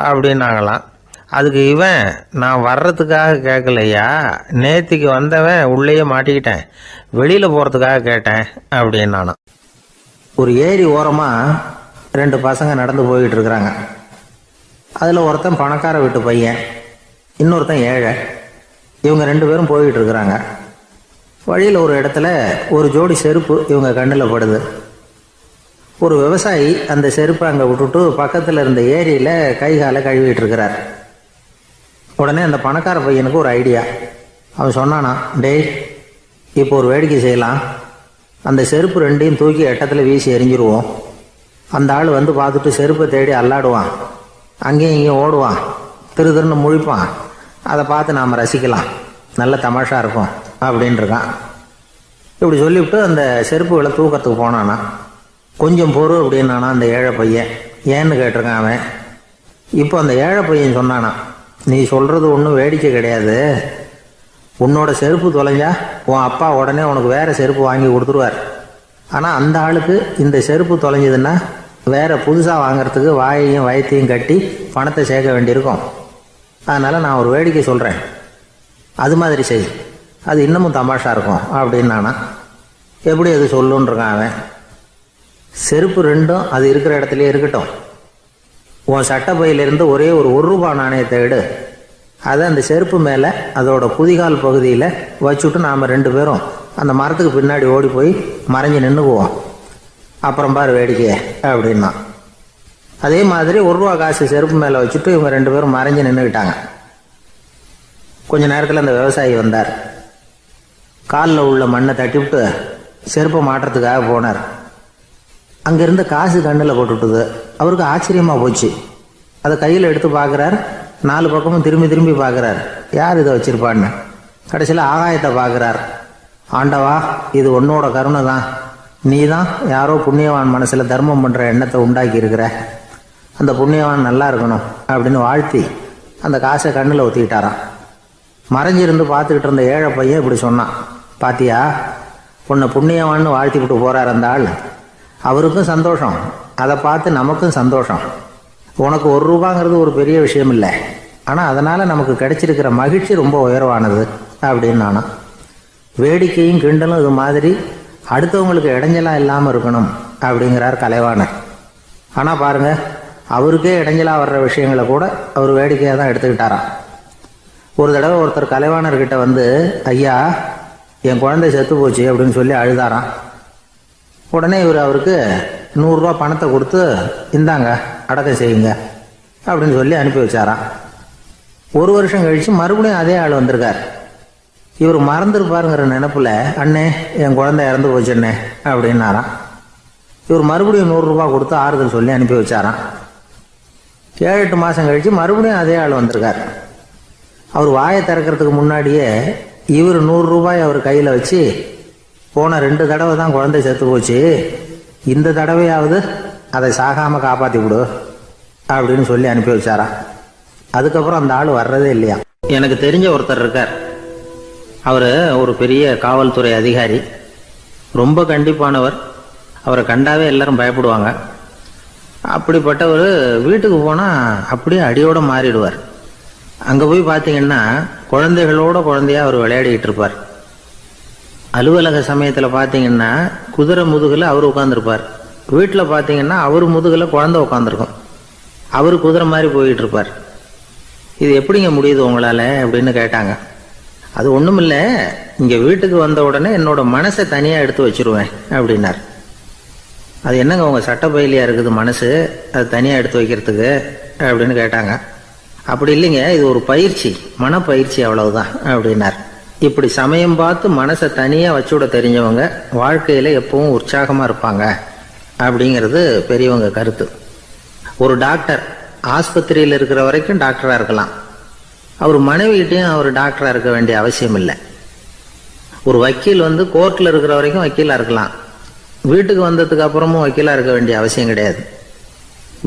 அப்படின்னாங்களாம். அதுக்கு இவன், நான் வர்றதுக்காக கேட்கலையா, நேத்திக்கு வந்தவன் உள்ளேயே மாட்டிக்கிட்டேன், வெளியில் போகிறதுக்காக கேட்டேன் அப்படின்னு நானும். ஒரு ஏரி ஓரமாக 2 பசங்க நடந்து போய்கிட்டு இருக்கிறாங்க. அதில் ஒருத்தன் பணக்கார வீட்டு பையன், இன்னொருத்தன் ஏழை. இவங்க 2 பேரும் போய்கிட்டு இருக்கிறாங்க. வழியில் ஒரு இடத்துல ஒரு ஜோடி செருப்பு இவங்க கண்ணில் படுது. ஒரு விவசாயி அந்த செருப்பை அங்கே விட்டுட்டு பக்கத்தில் இருந்த ஏரியில் கை காலை கழுவிட்டு இருக்கிறார். உடனே அந்த பணக்கார பையனுக்கு ஒரு ஐடியா. அவன் சொன்னானா, டேய், இப்போ ஒரு வேடிக்கை செய்யலாம். அந்த செருப்பு 2ஐயும் தூக்கி எட்டத்தில் வீசி எரிஞ்சிருவோம். அந்த ஆள் பார்த்துட்டு செருப்பை தேடி அல்லாடுவான், அங்கேயும் இங்கேயும் ஓடுவான், திரு திருன்னு முழிப்பான். அதை பார்த்து நாம் ரசிக்கலாம், நல்ல தமாஷா இருக்கும் அப்படின்ட்டுருக்கான். இப்படி சொல்லிவிட்டு அந்த செருப்புகளை தூக்கத்துக்கு போனானா. கொஞ்சம் பொறு அப்படின்னானா அந்த ஏழை பையன். ஏன்னு கேட்டிருக்கான் அவன். இப்போ அந்த ஏழை பையன் சொன்னானா, நீ சொல்கிறது ஒன்றும் வேடிக்கை கிடையாது. உன்னோட செருப்பு தொலைஞ்சா உன் அப்பா உடனே உனக்கு வேறு செருப்பு வாங்கி கொடுத்துருவார். ஆனால் அந்த ஆளுக்கு இந்த செருப்பு தொலைஞ்சதுன்னா வேறு புதுசாக வாங்கிறதுக்கு வாயையும் வயத்தையும் கட்டி பணத்தை சேர்க்க வேண்டியிருக்கும். அதனால் நான் ஒரு வேடிக்கை சொல்கிறேன், அது மாதிரி செய், அது இன்னமும் தமாஷா இருக்கும் அப்படின்னு நானா. எப்படி அது சொல்லுன்றிருக்கான் அவன். செருப்பு 2ம் அது இருக்கிற இடத்துலையே இருக்கட்டும். உன் சட்டை பையிலிருந்து ஒரே ஒரு ரூபா நாணயத்தை எடு. அதை அந்த செருப்பு மேலே அதோட குதிகால் பகுதியில் வச்சுட்டு நாம் 2 பேரும் அந்த மரத்துக்கு பின்னாடி ஓடி போய் மறைஞ்சு நின்றுக்குவோம். அப்புறம் பாரு வேடிக்கை அப்படின்னா. அதே மாதிரி ரூபா காசு செருப்பு மேலே வச்சுட்டு இவங்க 2 பேரும் மறைஞ்சு நின்றுக்கிட்டாங்க. கொஞ்ச நேரத்தில் அந்த விவசாயி வந்தார். காலில் உள்ள மண்ணை தட்டிவிட்டு செருப்பை மாட்டுறதுக்காக போனார். அங்கேருந்து காசு கண்ணில் போட்டுவிட்டுது. அவருக்கு ஆச்சரியமாக போச்சு. அதை கையில் எடுத்து பார்க்குறார். 4 பக்கமும் திரும்பி திரும்பி பார்க்குறார், யார் இதை வச்சுருப்பான்னு. கடைசியில் ஆகாயத்தை பார்க்குறார். ஆண்டவா, இது உன்னோட கருணை தான். நீ தான் யாரோ புண்ணியவான் மனசில் தர்மம் பண்ணுற எண்ணத்தை உண்டாக்கி இருக்கிற. அந்த புண்ணியவான் நல்லா இருக்கணும் அப்படின்னு வாழ்த்தி அந்த காசை கண்ணில் ஒத்திக்கிட்டாரான். மறைஞ்சிருந்து பார்த்துக்கிட்டு இருந்த ஏழை பையன் இப்படி சொன்னான், பாத்தியா, உன்னை புண்ணியவான்னு வாழ்த்தி விட்டு போகிறார் அந்த ஆள். அவருக்கும் சந்தோஷம், அதை பார்த்து நமக்கும் சந்தோஷம். உனக்கு ரூபாங்கிறது ஒரு பெரிய விஷயம் இல்லை, ஆனால் அதனால் நமக்கு கிடைச்சிருக்கிற மகிழ்ச்சி ரொம்ப உயர்வானது அப்படின்னு நானும். வேடிக்கையும் கிண்டலும் இது மாதிரி அடுத்தவங்களுக்கு இடைஞ்சலாக இல்லாமல் இருக்கணும் அப்படிங்கிறார் கலைவாணர். ஆனால் பாருங்கள், அவருக்கே இடைஞ்சலாக வர்ற விஷயங்களை கூட அவர் வேடிக்கையாக தான் எடுத்துக்கிட்டாராம். ஒரு தடவை ஒருத்தர் கலைவாணர்கிட்ட வந்து, ஐயா என் குழந்தை செத்து போச்சு அப்படின்னு சொல்லி அழுதாராம். உடனே இவர் அவருக்கு 100 ரூபா பணத்தை கொடுத்து, இந்தாங்க அடக்கம் செய்யுங்க அப்படின்னு சொல்லி அனுப்பி வச்சாராம். 1 வருஷம் கழிச்சு மறுபடியும் அதே ஆள் வந்திருக்கார். இவர் மறந்துருப்பாருங்கிற நினைப்புல, அண்ணே என் குழந்தை இறந்து போச்சுண்ணே அப்படின்னாராம். இவர் மறுபடியும் 100 ரூபா கொடுத்து ஆறுதல் சொல்லி அனுப்பி வச்சாராம். 7-8 மாசம் கழிச்சு மறுபடியும் அதே ஆள் வந்திருக்கார். அவர் வாயை திறக்கிறதுக்கு முன்னாடியே இவர் 100 ரூபாய் அவர் கையில வச்சு, போன 2 தடவை தான் குழந்தை செத்து போச்சு, இந்த தடவையாவது அதை சாகாம காப்பாத்தி விடு அப்படின்னு சொல்லி அனுப்பி வச்சாராம். அதுக்கப்புறம் அந்த ஆள் வர்றதே இல்லையா. எனக்கு தெரிஞ்ச ஒருத்தர் இருக்கார். அவர் ஒரு பெரிய காவல்துறை அதிகாரி, ரொம்ப கண்டிப்பானவர். அவரை கண்டாவே எல்லாரும் பயப்படுவாங்க. அப்படிப்பட்டவர் வீட்டுக்கு போனால் அப்படியே அடியோட மாறிடுவார். அங்கே போய் பார்த்தீங்கன்னா குழந்தைகளோட குழந்தையா அவர் விளையாடிக்கிட்டு இருப்பார். அலுவலக சமயத்தில் பார்த்தீங்கன்னா குதிரை முதுகில் அவர் உட்காந்துருப்பார். வீட்டில் பார்த்தீங்கன்னா அவர் முதுகில் குழந்தை உட்காந்துருக்கும். அவர் குதிரை மாதிரி போயிட்டு இருப்பார். இது எப்படிங்க முடியுது உங்களால் அப்படின்னு கேட்டாங்க. அது ஒன்றும் இல்லை, இங்கே வீட்டுக்கு வந்த உடனே என்னோட மனசை தனியாக எடுத்து வச்சிருவேன் அப்படின்னார். அது என்னங்க உங்கள் சட்டப்பையிலையா இருக்குது மனசு, அது தனியாக எடுத்து வைக்கிறதுக்கு அப்படின்னு கேட்டாங்க. அப்படி இல்லைங்க, இது ஒரு பயிற்சி, மனப்பயிற்சி, அவ்வளவுதான் அப்படின்னார். இப்படி சமயம் பார்த்து மனசை தனியாக வச்சுவிட தெரிஞ்சவங்க வாழ்க்கையில் எப்பவும் உற்சாகமாக இருப்பாங்க அப்படிங்கிறது பெரியவங்க கருத்து. ஒரு டாக்டர் ஆஸ்பத்திரியில் இருக்கிற வரைக்கும் டாக்டராக இருக்கலாம். அவர் மனைவிகிட்டையும் அவர் டாக்டராக இருக்க வேண்டிய அவசியம் இல்லை. ஒரு வக்கீல் வந்து கோர்ட்டில் இருக்கிற வரைக்கும் வக்கீலாக இருக்கலாம். வீட்டுக்கு வந்ததுக்கு அப்புறமும் வக்கீலாக இருக்க வேண்டிய அவசியம் கிடையாது.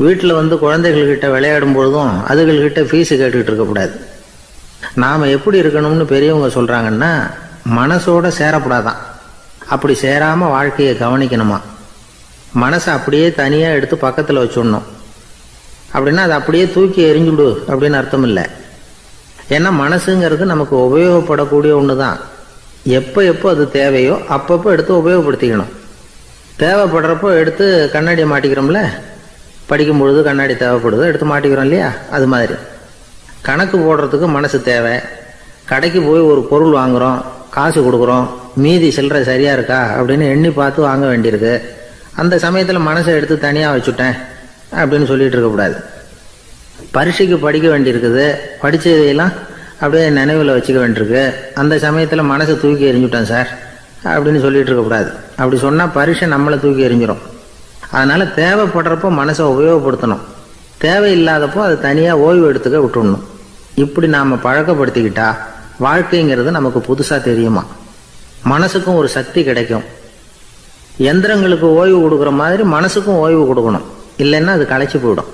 வீட்டில் வந்து குழந்தைகள்கிட்ட விளையாடும் பொழுதும் அதுகள்கிட்ட ஃபீஸு கேட்டுக்கிட்டு இருக்கக்கூடாது. நாம் எப்படி இருக்கணும்னு பெரியவங்க சொல்கிறாங்கன்னா, மனசோட சேரக்கூடாதான். அப்படி சேராமல் வாழ்க்கையை கவனிக்கணுமா. மனசை அப்படியே தனியாக எடுத்து பக்கத்தில் வச்சுடணும். அப்படின்னா அதை அப்படியே தூக்கி எறிஞ்சுடு அப்படின்னு அர்த்தம் இல்லை. ஏன்னா மனசுங்கிறது நமக்கு உபயோகப்படக்கூடிய ஒன்று தான். எப்போ அது தேவையோ அப்பப்போ எடுத்து உபயோகப்படுத்திக்கணும். தேவைப்படுறப்போ எடுத்து கண்ணாடியை மாட்டிக்கிறோம்ல, படிக்கும் பொழுது கண்ணாடி தேவைப்படுது, எடுத்து மாட்டிக்கிறோம் இல்லையா. அது மாதிரி கணக்கு போடுறதுக்கு மனசு தேவை. கடைக்கு போய் ஒரு பொருள் வாங்குகிறோம், காசு கொடுக்குறோம், மீதி சில்லறை சரியாக இருக்கா அப்படின்னு எண்ணி பார்த்து வாங்க வேண்டியிருக்கு. அந்த சமயத்தில் மனசை எடுத்து தனியாக வச்சுட்டேன் அப்படின்னு சொல்லிட்டு இருக்கக்கூடாது. பரீட்சைக்கு படிக்க வேண்டியிருக்குது, படித்ததையெல்லாம் அப்படியே நினைவில் வச்சுக்க வேண்டியிருக்கு. அந்த சமயத்தில் மனசை தூக்கி எறிஞ்சுட்டேன் சார் அப்படின்னு சொல்லிட்டு இருக்கக்கூடாது. அப்படி சொன்னால் பரீட்சை நம்மளை தூக்கி எறிஞ்சிடும். அதனால் தேவைப்படுறப்போ மனசை உபயோகப்படுத்தணும், தேவையில்லாதப்போ அது தனியாக ஓய்வு எடுத்துக்க விட்டுடணும். இப்படி நாம் பழக்கப்படுத்திக்கிட்டா வாழ்க்கைங்கிறது நமக்கு புதுசாக தெரியுமா. மனசுக்கும் ஒரு சக்தி கிடைக்கும். எந்திரங்களுக்கு ஓய்வு கொடுக்குற மாதிரி மனசுக்கும் ஓய்வு கொடுக்கணும், இல்லைன்னா அது களைச்சு போயிடும்.